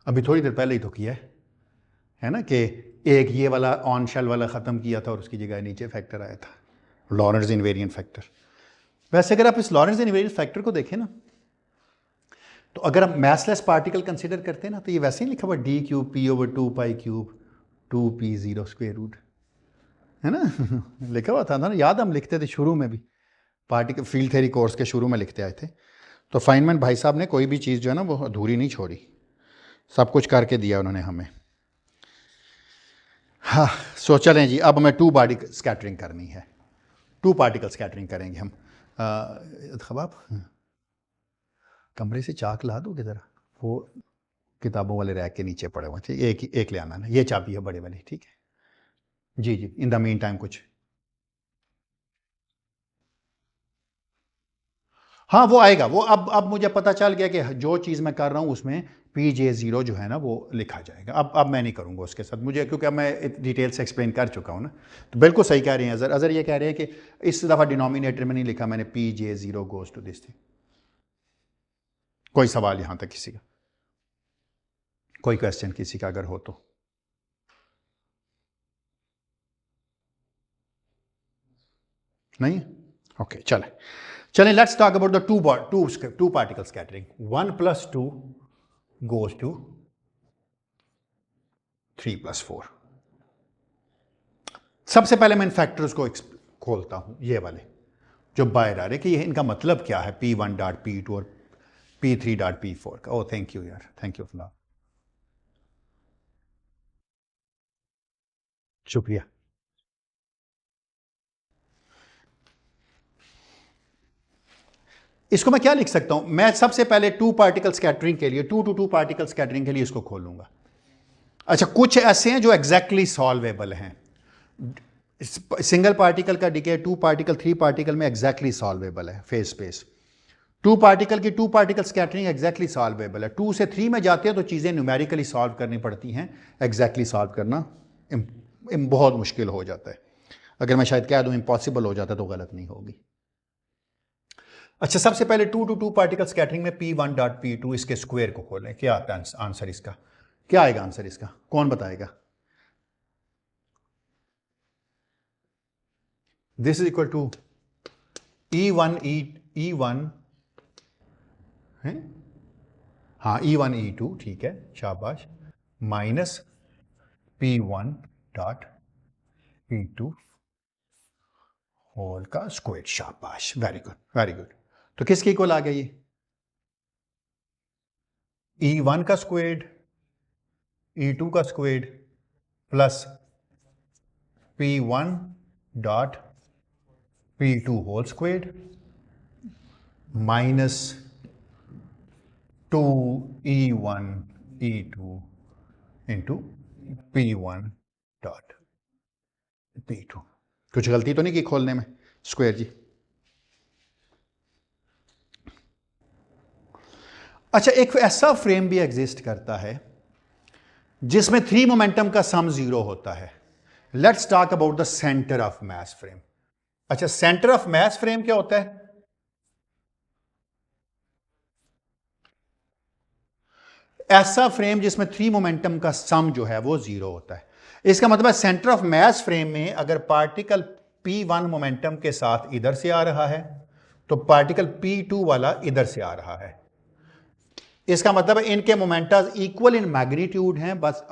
अभी थोड़ी देर पहले ही तो किया है ना, कि एक ये वाला ऑन शेल वाला ख़त्म किया था और उसकी जगह नीचे फैक्टर आया था, लॉरेंट्ज़ इनवेरिएंट फैक्टर। वैसे अगर आप इस लॉरेंट्ज़ इनवेरिएंट फैक्टर को देखें ना, तो अगर हम मैथलेस पार्टिकल कंसिडर करते हैं ना, तो ये वैसे ही लिखा हुआ d cube p over 2 pi cube 2p0 square root, है ना लिखा हुआ था ना, याद हम लिखते थे शुरू में भी, पार्टिकल फील्ड थ्योरी कोर्स के शुरू में लिखते आए थे। तो फाइनमैन भाई साहब ने कोई भी चीज़ जो है ना वो अधूरी नहीं छोड़ी, सब कुछ करके दिया उन्होंने हमें। हाँ, सो चलें जी, अब हमें 2 पार्टिकल स्कैटरिंग करनी है, 2 पार्टिकल स्कैटरिंग करेंगे हम। खबाब कमरे से चाक ला दो किधर, वो किताबों वाले रैक के नीचे पड़े हुए थे, एक ले आना ना, ये चाबी है बड़े वाली, ठीक है जी जी। इन द मीन टाइम कुछ, हाँ वो आएगा, वो अब मुझे पता चल गया कि जो चीज़ मैं कर रहा हूँ उसमें Pj0 जो है ना वो लिखा जाएगा। अब मैं नहीं करूँगा उसके साथ, मुझे क्योंकि अब मैं डिटेल से एक्सप्लेन कर चुका हूँ ना। तो बिल्कुल सही कह रहे हैं अज़र ये कह रहे हैं कि इस दफ़ा डिनोमिनेटर में नहीं लिखा मैंने Pj0 goes to this thing. कोई सवाल यहाँ तक किसी का, कोई क्वेश्चन किसी का अगर हो तो? नहीं? ओके चलें let's talk about the two particle scattering. 1 + 2 goes to 3 + 4। सबसे पहले मैं इन फैक्टर्स को खोलता हूं, ये वाले जो बाहर आ रहे कि ये इनका मतलब क्या है, P1 डॉट P2 और P3 डॉट P4 का। ओ थैंक यू यार, थैंक यू फला, शुक्रिया। इसको मैं क्या लिख सकता हूं, मैं सबसे पहले 2 पार्टिकल स्कैटरिंग के लिए 2 to 2 पार्टिकल स्कैटरिंग के लिए इसको खोलूंगा। अच्छा, कुछ ऐसे हैं जो एग्जैक्टली सॉल्वेबल हैं, सिंगल पार्टिकल का डिके 2 पार्टिकल 3 पार्टिकल में एग्जैक्टली सॉल्वेबल है फेज स्पेस। 2 पार्टिकल की 2 पार्टिकल स्कैटरिंग एग्जैक्टली सॉल्वेबल है। 2 से 3 में जाते हैं तो चीज़ें न्यूमेरिकली सॉल्व करनी पड़ती हैं, एग्जैक्टली सॉल्व करना बहुत मुश्किल हो जाता है। अगर मैं शायद कह दूं इम्पॉसिबल हो जाता तो गलत नहीं होगी। अच्छा, सबसे पहले 2 to 2 पार्टिकल स्कैटरिंग में P1 डॉट P2 इसके स्क्वायर को खोलें, क्या आता है आंसर इसका, क्या आएगा आंसर इसका, कौन बताएगा? This is equal to E1 है, हाँ E1 E2, ठीक है, शाबाश, minus P1 dot P2 whole का स्क्वायर, शाबाश, वेरी गुड वेरी गुड। तो किसके इक्वल आ गया ये? E1 का स्क्वायर, E2 का square plus P1 dot P2 whole square minus 2E1 E2 into P1 dot P2। कुछ गलती तो नहीं की खोलने में स्क्वायर जी? अच्छा, एक ऐसा फ्रेम भी एग्जिस्ट करता है जिसमें 3 मोमेंटम का सम 0 होता है। Let's talk about the centre of mass frame. अच्छा, सेंटर ऑफ मास फ्रेम क्या होता है? ऐसा फ्रेम जिसमें 3 मोमेंटम का सम जो है वो 0 होता है। इसका मतलब है सेंटर ऑफ मास फ्रेम में अगर पार्टिकल P1 मोमेंटम के साथ इधर से आ रहा है तो पार्टिकल P2 वाला इधर से आ रहा है। इसका मतलब है इनके मोमेंटम इक्वल इन मैग्नीट्यूड हैं, बस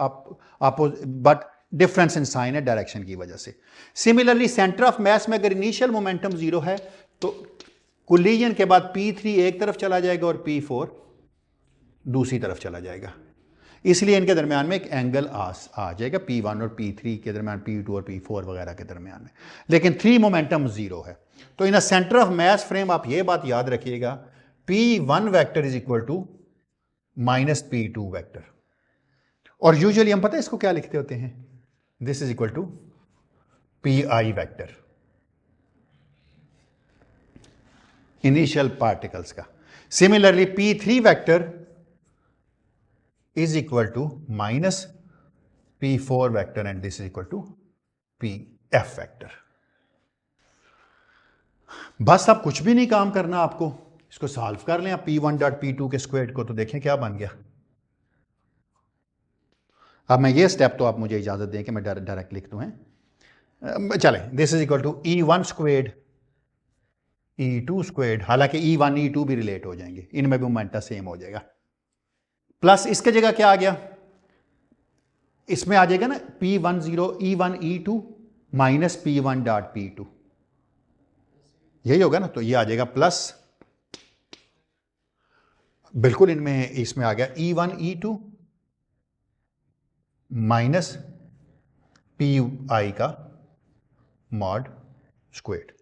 बट डिफरेंस इन साइन है डायरेक्शन की वजह से। सिमिलरली सेंटर ऑफ मास में अगर इनिशियल मोमेंटम 0 है तो कोलिजन के बाद P3 एक तरफ चला जाएगा और P4 दूसरी तरफ चला जाएगा, इसलिए इनके दरमियान में एक एंगल आ जाएगा P1 और P3 के दरमियान, P2 और P4 वगैरह के दरमियान में, लेकिन 3 मोमेंटम 0 है। तो in center of mass frame आप ये बात याद रखिएगा, P1 vector is equal to minus P2 vector, और यूजुअली हम पता है इसको क्या लिखते होते हैं, this is equal to PI vector, initial particles का। Similarly P3 vector is equal to minus P4 vector and this is equal to PF vector। बस अब कुछ भी नहीं काम करना आपको, इसको सॉल्व कर लें आप P1 डॉट P2 के स्क्वायर को, तो देखें क्या बन गया। अब मैं ये स्टेप तो आप मुझे इजाजत दें कि मैं डायरेक्ट लिख दूं, हैं चले, this is equal to E1 squared E2 squared, हालांकि E1 E2 भी रिलेट हो जाएंगे, इनमें भी मोमेंटम सेम हो जाएगा, प्लस इसके जगह क्या आ गया, इसमें आ जाएगा ना P10 E1 E2 minus P1 dot P2, यही होगा ना, तो ये आ जाएगा प्लस, बिल्कुल इनमें इसमें आ गया E1 E2 माइनस PI का मॉड स्क्वायर्ड।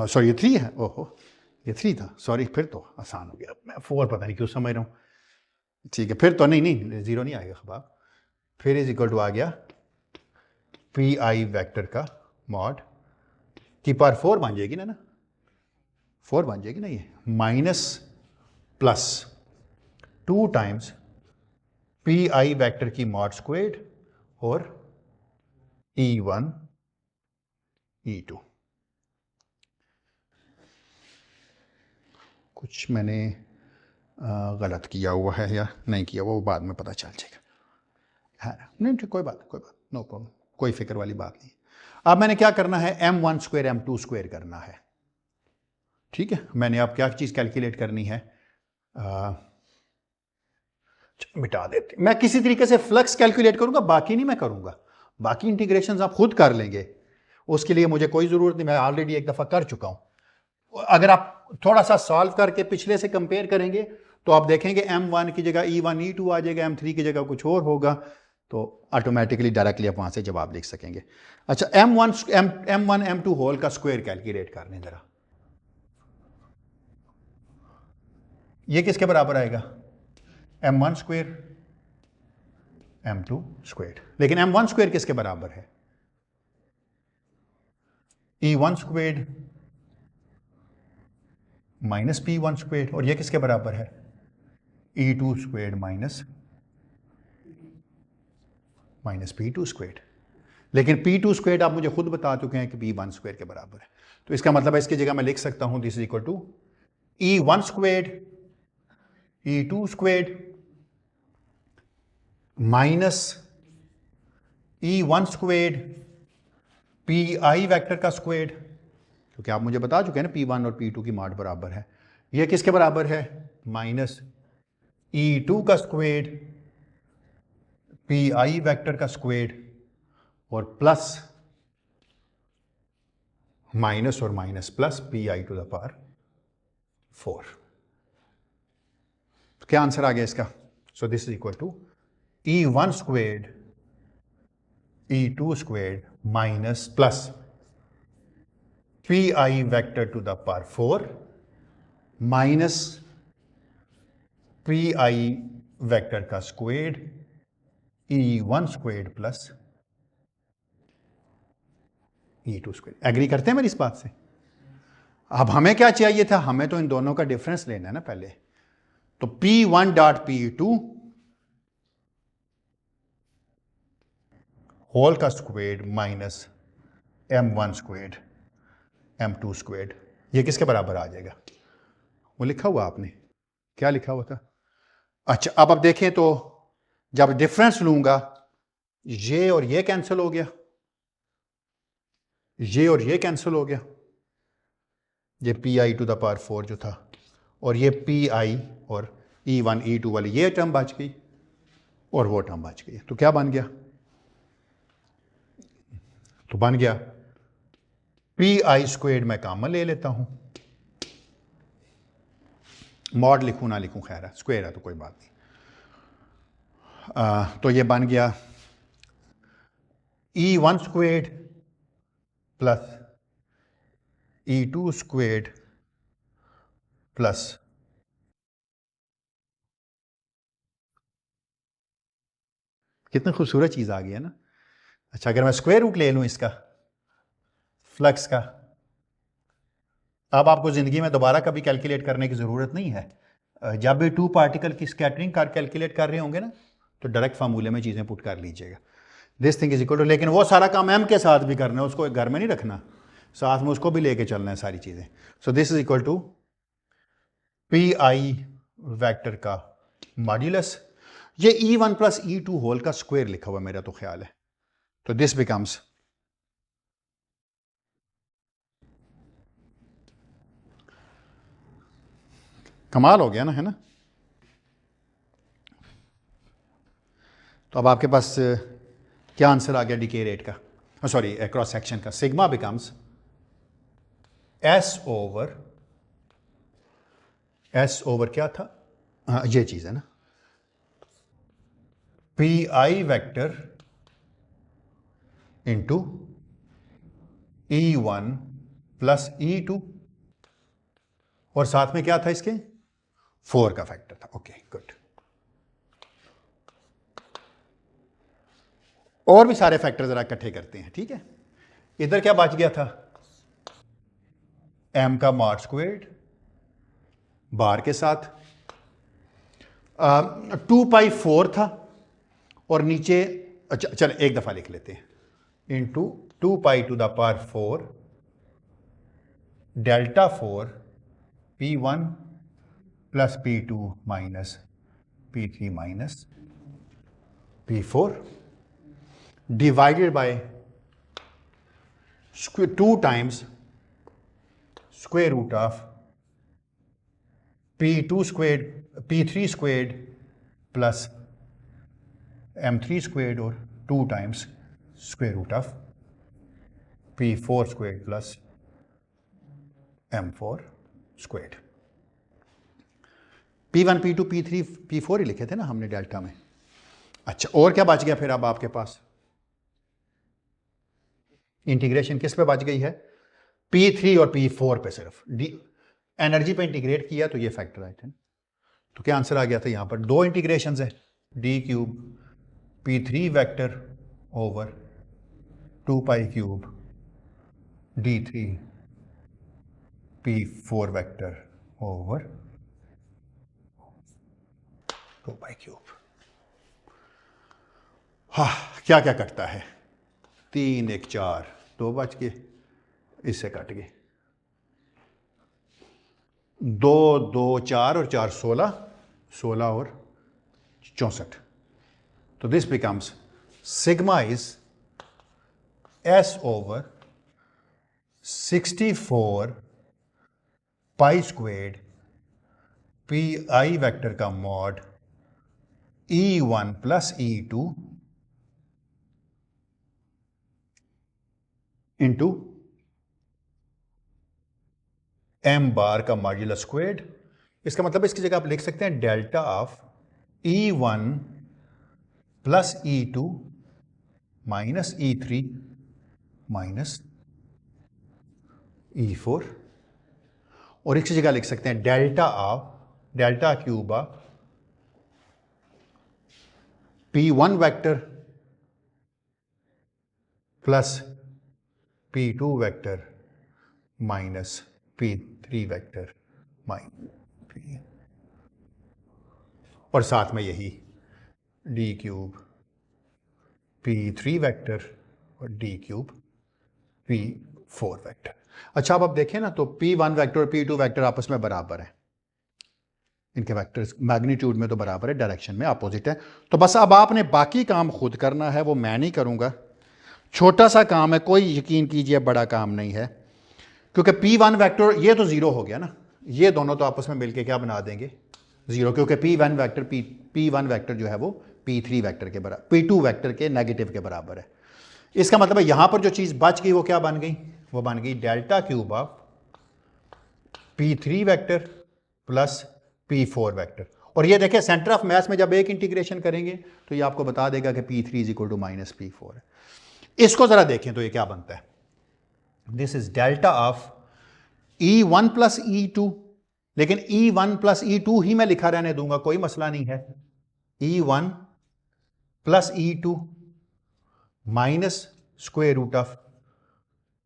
सॉरी ये 3 है, ओहो ये 3 था, सॉरी, फिर तो आसान हो गया, मैं 4 पता नहीं क्यों समझ रहा हूँ, ठीक है, फिर तो नहीं 0 नहीं आएगा खबाब, फिर इज इक्वल टू आ गया PI वेक्टर का मॉड की पावर 4 बन जाएगी ना 4 बन जाएगी ना, ये minus plus 2 times PI vector की मॉड स्क्वायर्ड और E1 E2। कुछ मैंने गलत किया हुआ है या नहीं किया हुआ, वो बाद में पता चल जाएगा, है नहीं, ठीक, कोई बात, नो प्रॉब्लम, कोई फिक्र वाली बात नहीं। अब मैंने क्या करना है, M1 स्क्वायर M2 स्क्वायर करना है, ठीक है। मैंने अब क्या चीज़ कैलकुलेट करनी है, मिटा देते, मैं किसी तरीके से फ्लक्स कैलकुलेट करूंगा, बाकी नहीं मैं करूंगा, बाकी इंटीग्रेशंस आप खुद कर लेंगे, उसके लिए मुझे कोई ज़रूरत नहीं, मैं ऑलरेडी एक दफ़ा कर चुका हूं। अगर आप थोड़ा सा सॉल्व करके पिछले से कंपेयर करेंगे तो आप देखेंगे M1 की जगह E1 E2 आ जाएगा, M3 की जगह कुछ और होगा, तो ऑटोमेटिकली डायरेक्टली आप वहां से जवाब लिख सकेंगे। अच्छा, M1 M2 होल का स्क्वायर कैलकुलेट कर लें जरा, ये किसके बराबर आएगा, M1 स्क्वायर M2 स्क्वायर, लेकिन M1 स्क्वायर किसके बराबर है, E1 square minus P1 square, और ये किसके बराबर है, E2 square minus P2 square, लेकिन P2 स्क्वायर आप मुझे खुद बता चुके हैं कि P1 स्क्वायर के बराबर है, तो इसका मतलब है इसकी जगह मैं लिख सकता हूं this is equal to E1 square E2 square minus E1 squared PI vector का स्क्वेड, क्योंकि आप मुझे बता चुके हैं ना P1 और P2 की माड बराबर है, ये किसके बराबर है, माइनस E2 का स्क्वेड PI वेक्टर का स्क्वेड और प्लस माइनस और minus plus PI to the power 4। तो क्या आंसर आ गया इसका? So this is equal to E1 squared E2 squared minus plus PI vector to the power 4 minus PI vector का squared E1 squared plus E2 squared. Agree करते हैं मेरी इस बात से? अब हमें क्या चाहिए था, हमें तो इन दोनों का डिफरेंस लेना है ना पहले। तो P1 डॉट P2 होल का squared minus M1 squared M2 squared, ये किसके बराबर आ जाएगा? वो लिखा हुआ आपने, क्या लिखा हुआ था? अच्छा, अब देखें तो जब डिफरेंस लूंगा ये और ये कैंसिल हो गया, ये और ये कैंसिल हो गया, ये PI टू द पावर 4 जो था, और ये PI और E1 E2 वाली ये टर्म बच गई और वो टर्म बच गई। तो क्या बन गया? तो बन गया PI स्क्वेड मैं कॉमन ले लेता हूं, मॉड लिखूं ना लिखूं खैर है, स्क्वेयर है तो कोई बात नहीं। तो ये बन गया E1 squared plus E2 squared plus कितनी खूबसूरत चीज आ गई है ना। अच्छा, अगर मैं स्क्वायर रूट ले लूं इसका फ्लक्स का, अब आपको जिंदगी में दोबारा कभी कैलकुलेट करने की जरूरत नहीं है। जब भी टू पार्टिकल की स्कैटरिंग कर कैलकुलेट कर रहे होंगे ना, तो डायरेक्ट फार्मूले में चीजें पुट कर लीजिएगा। This thing is equal to, लेकिन वो सारा काम M के साथ भी करना है, उसको घर में नहीं रखना, साथ में उसको भी लेके चलना है सारी चीजें। So this is equal to PI vector का मॉड्यूलस, ये E1 प्लस E2 होल का स्क्वायर लिखा हुआ मेरा तो ख्याल है, तो दिस बिकम्स कमाल हो गया ना, है ना। तो अब आपके पास क्या आंसर आ गया डीके रेट का, सॉरी क्रॉस सेक्शन का? सिग्मा बिकम्स S ओवर क्या था, हाँ ये चीज है ना, PI vector into E1 plus E2 और साथ में क्या था इसके, 4 का फैक्टर था। Okay good. और भी सारे फैक्टर जरा इकट्ठे करते हैं, ठीक है। इधर क्या बच गया था, M का मॉड स्क्वेयर्ड बार के साथ 2π4 था, और नीचे अच्छा चल एक दफा लिख लेते हैं, into 2π to the power 4 delta 4 P1 plus P2 minus P3 minus P4 divided by 2 times square root of P2 squared P3 squared plus M3 squared और 2 times square root of P4 squared plus M4 squared. P1 P2 P3 P4 ही लिखे थे ना हमने delta में। अच्छा, और क्या बच गया फिर अब आपके पास? इंटीग्रेशन किस पे बच गई है? P3 और P4 पे सिर्फ एनर्जी पे इंटीग्रेट किया तो ये फैक्टर आए थे। तो क्या आंसर आ गया था? यहां पर दो इंटीग्रेशन है, d cube P3 vector over 2π cube d3 P4 vector over 2π cube. हाँ, क्या क्या कटता है? 3 1 4 2 बच गए, इससे कट गए 2 2 4 और 4 16 16 और 64। तो this becomes sigma is S over 64 pi squared P I vector का mod E1 plus E2 into M bar का मॉड्यूलस स्क्वेड। इसका मतलब इसकी जगह आप लिख सकते हैं delta of E1 plus E2 minus E3 minus E4, और इसकी जगह लिख सकते हैं delta cube of P1 vector plus P2 vector minus P3 vector minus, और साथ में यही D क्यूब P3 वेक्टर और D क्यूब P4 वेक्टर। अच्छा, अब आप देखें ना, तो P1 वेक्टर और P2 वेक्टर आपस में बराबर है, इनके वेक्टर्स मैग्नीट्यूड में तो बराबर है, डायरेक्शन में अपोजिट है। तो बस अब आपने बाकी काम खुद करना है, वो मैं नहीं करूँगा, छोटा सा काम है, कोई यकीन कीजिए बड़ा काम नहीं है, क्योंकि P1 वेक्टर ये तो ज़ीरो हो गया ना, ये दोनों तो आपस में मिलके क्या बना देंगे, ज़ीरो, क्योंकि P1 वेक्टर जो है वो P3 वेक्टर के बराबर, P2 वेक्टर के नेगेटिव के बराबर है। इसका मतलब है यहाँ पर जो चीज़ बच गई वो क्या बन गई, वो बन गई delta cube of P3 vector plus P4 vector. और ये देखें सेंटर ऑफ मास में जब एक इंटीग्रेशन करेंगे तो ये आपको बता देगा कि P3 is equal to minus P4 है। इसको ज़रा देखें तो ये क्या बनता है, this is delta of E1 plus E2, लेकिन E1 प्लस E2 ही मैं लिखा रहने दूंगा, कोई मसला नहीं है, E1 plus E2 minus square root of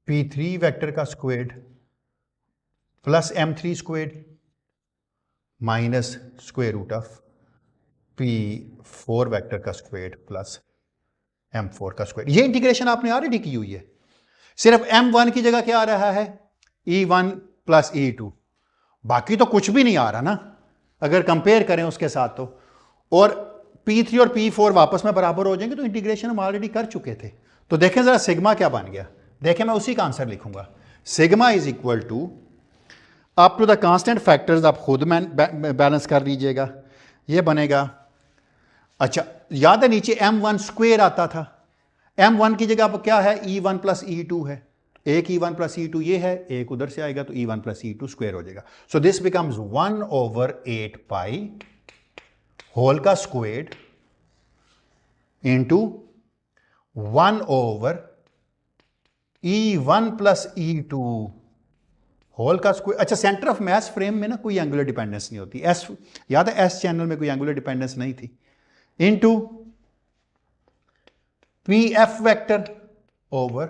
P3 vector का square plus M3 square minus square root of P4 vector का स्क्वायर प्लस M4 का स्क्वायर। ये इंटीग्रेशन आपने ऑलरेडी की हुई है, सिर्फ M1 की जगह क्या आ रहा है, E1 प्लस E2, बाकी तो कुछ भी नहीं आ रहा ना अगर कंपेयर करें उसके साथ तो, और P3 और P4 वापस में बराबर हो जाएंगे, तो इंटीग्रेशन हम ऑलरेडी कर चुके थे। तो देखें जरा सिग्मा क्या बन गया, देखें मैं उसी का आंसर लिखूंगा, sigma is equal to up to the constant factors, आप खुद बैलेंस कर लीजिएगा, ये बनेगा, अच्छा याद है नीचे M1 स्क्वायर आता था, M1 की जगह अब क्या है, E1 प्लस E2 है, एक E1 प्लस E2 ये है, एक उधर से आएगा तो E1 प्लस E2 स्क्वायर हो जाएगा। So this becomes 1/8 pi whole का square into 1/E1 plus E2 whole का स्क्वायर। अच्छा, सेंटर ऑफ मास फ्रेम में ना कोई एंगुलर डिपेंडेंस नहीं होती, एस याद है, एस चैनल में कोई एंगुलर डिपेंडेंस नहीं थी, into PF vector over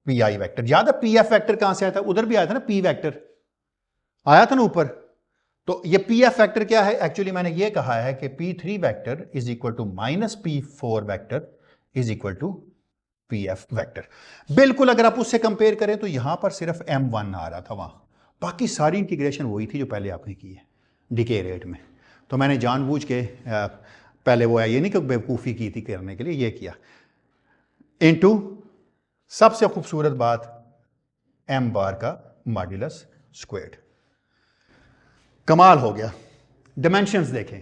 pi vector. याद है पीएफ वेक्टर कहां से आया था, उधर भी आया था ना, पी वेक्टर आया था ना ऊपर, तो ये पीएफ वेक्टर क्या है, एक्चुअली मैंने ये कहा है कि P3 vector is equal to minus P4 vector is equal to PF vector. बिल्कुल अगर आप उससे कंपेयर करें तो यहां पर सिर्फ M1 आ रहा था, वहां बाकी सारी इंटीग्रेशन वही थी जो पहले आपने की है डीके रेट में। तो मैंने जानबूझ के पहले वो ये नहीं कि बेवकूफ़ी की थी करने के लिए, ये किया, इनटू सबसे खूबसूरत बात M बार का मॉड्यूलस स्क्वायर्ड। कमाल हो गया। डायमेंशंस देखें,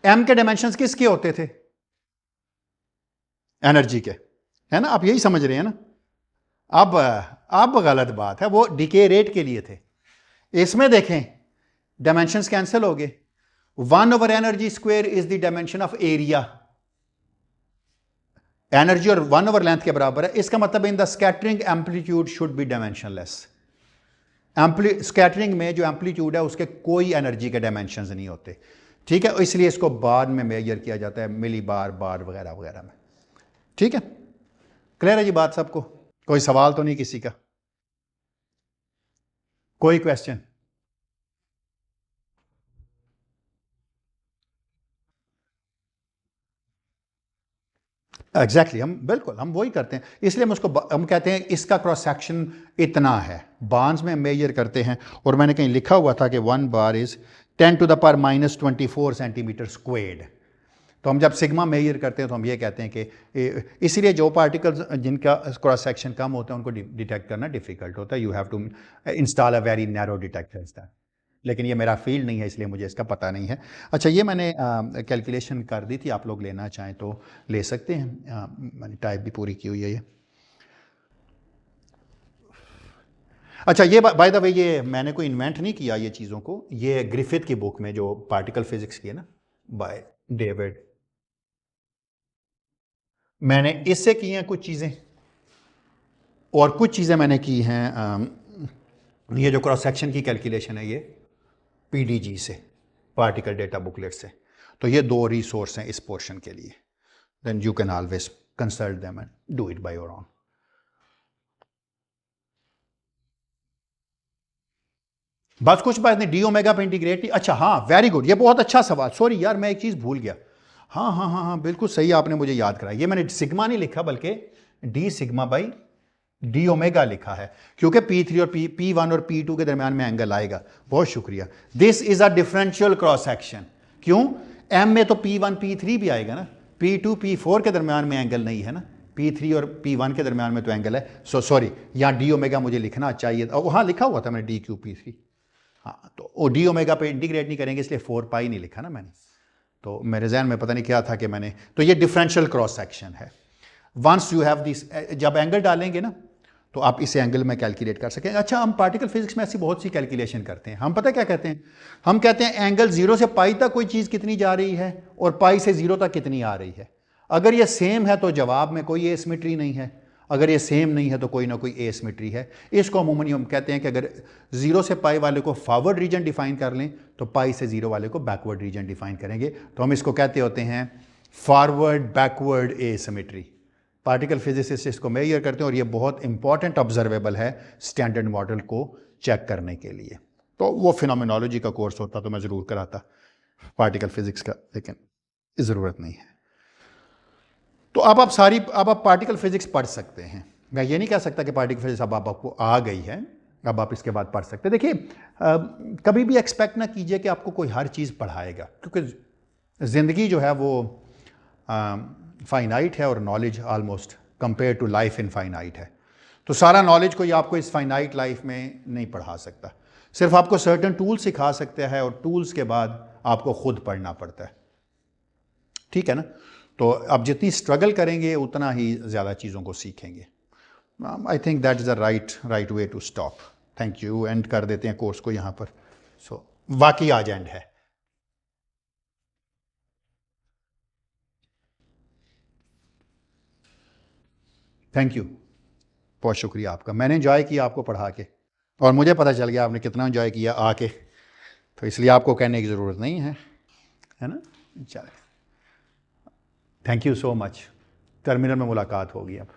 M के डायमेंशंस किसके होते थे, एनर्जी के, है ना, आप यही समझ रहे हैं ना। अब गलत बात है, वो डीके रेट के लिए थे। इसमें देखें डायमेंशंस कैंसिल हो गए, 1/एनर्जी square is the dimension of area, energy और 1/लेंथ के बराबर है। इसका मतलब in the scattering amplitude should be dimensionless. Scattering में जो एम्पलीट्यूड है उसके कोई एनर्जी के डायमेंशंस नहीं होते, ठीक है, इसलिए इसको बाद में मेजर किया जाता है मिली बार वगैरह वगैरह में, ठीक है। क्लियर है जी बात सबको, कोई सवाल तो नहीं किसी का, कोई क्वेश्चन? एग्जैक्टली हम बिल्कुल हम वही करते हैं, इसलिए हम कहते हैं इसका क्रॉस सेक्शन इतना है, बार्न्स में मेजर करते हैं, और मैंने कहीं लिखा हुआ था कि 1 barn is 10 to the power -24 centimetre squared. तो हम जब सिग्मा मेजर करते हैं तो हम ये कहते हैं कि इसीलिए जो पार्टिकल्स जिनका क्रॉस सेक्शन कम होता है उनको डिटेक्ट करना डिफिकल्ट होता है. You have to install a very narrow detector is that. लेकिन ये मेरा फील्ड नहीं है इसलिए मुझे इसका पता नहीं है. अच्छा, ये मैंने कैलकुलेशन कर दी थी, आप लोग लेना चाहें तो ले सकते हैं. मैंने टाइप भी पूरी की हुई है ये. अच्छा, ये बाय द वे ये मैंने कोई इन्वेंट नहीं किया ये चीज़ों को. ये ग्रिफिथ की बुक में जो पार्टिकल फिजिक्स की है ना, बाय डेविड, मैंने इससे की हैं कुछ चीज़ें और कुछ चीज़ें मैंने की हैं. ये जो क्रॉस सेक्शन की कैलकुलेशन है ये पीडीजी से, पार्टिकल डेटा बुकलेट से. तो ये 2 रिसोर्स हैं इस पोर्शन के लिए. Then you can always consult them and do it by your own. बस कुछ बात नहीं. डी ओमेगा पे इंटीग्रेट. अच्छा हाँ, वेरी गुड, ये बहुत अच्छा सवाल. सॉरी यार, मैं एक चीज़ भूल गया. हाँ हाँ हाँ हाँ, बिल्कुल सही आपने मुझे याद कराया. ये मैंने सिग्मा नहीं लिखा बल्कि D sigma by D omega लिखा है, क्योंकि P3 और P1 और P2 के दरमियान में एंगल आएगा. बहुत शुक्रिया. This is a differential cross section. क्यों? M में तो P1 P3 भी आएगा ना, P2 P4 के दरमियान में एंगल नहीं है ना, P3 और P1 के दरमियान में तो एंगल है. सॉरी, यहाँ डी ओमेगा मुझे लिखना चाहिए. हाँ, लिखा हुआ था मैंने DQ P3. हाँ, तो वो डी ओमेगा पे इंटीग्रेट नहीं करेंगे इसलिए 4 पाई नहीं लिखा ना मैंने. तो मेरे जहन में पता नहीं क्या था कि मैंने, तो ये डिफरेंशियल क्रॉस सेक्शन है. वंस यू हैव दिस, जब एंगल डालेंगे ना तो आप इसे एंगल में कैलकुलेट कर सकें. अच्छा, हम पार्टिकल फिजिक्स में ऐसी बहुत सी कैलकुलेशन करते हैं. हम पता क्या कहते हैं? हम कहते हैं एंगल 0 से पाई तक कोई चीज़ कितनी जा रही है और पाई से 0 तक कितनी आ रही है. अगर ये सेम है तो जवाब में कोई एसिमेट्री नहीं है, अगर ये सेम नहीं है तो कोई ना कोई एसिमेट्री है. इसको अमूमन हम कहते हैं कि अगर 0 से पाई वाले को फॉरवर्ड रीजन डिफाइन कर लें तो पाई से 0 वाले को बैकवर्ड रीजन डिफाइन करेंगे. तो हम इसको कहते होते हैं forward backward asymmetry. Particle physicist इसको मेजर करते हैं और ये बहुत इंपॉर्टेंट ऑब्जर्वेबल है स्टैंडर्ड मॉडल को चेक करने के लिए. तो वो फिनोमिनोलॉजी का कोर्स होता तो मैं ज़रूर कराता पार्टिकल फिजिक्स का, लेकिन ज़रूरत नहीं है. तो अब आप पार्टिकल फिजिक्स पढ़ सकते हैं. मैं ये नहीं कह सकता कि पार्टिकल फिजिक्स अब आपको आ गई है, अब आप इसके बाद पढ़ सकते हैं. देखिए, कभी भी एक्सपेक्ट ना कीजिए कि आपको कोई हर चीज़ पढ़ाएगा, क्योंकि ज़िंदगी जो है वो फाइनाइट है और knowledge almost compare to life infinite है. तो सारा नॉलेज कोई आपको इस फाइनाइट लाइफ में नहीं पढ़ा सकता. सिर्फ आपको सर्टन टूल्स सिखा सकते हैं और टूल्स के बाद आपको खुद पढ़ना पड़ता है. ठीक है ना? तो आप जितनी स्ट्रगल करेंगे उतना ही ज़्यादा चीज़ों को सीखेंगे. I think that is the right way to stop. Thank you. End कर देते हैं कोर्स को यहाँ पर. सो वाकई आज एंड है. थैंक यू, बहुत शुक्रिया आपका. मैंने एंजॉय किया आपको पढ़ा के और मुझे पता चल गया आपने कितना एंजॉय किया आके, तो इसलिए आपको कहने की ज़रूरत नहीं है ना. चलिए, thank you so much. Terminal में मुलाकात होगी अब.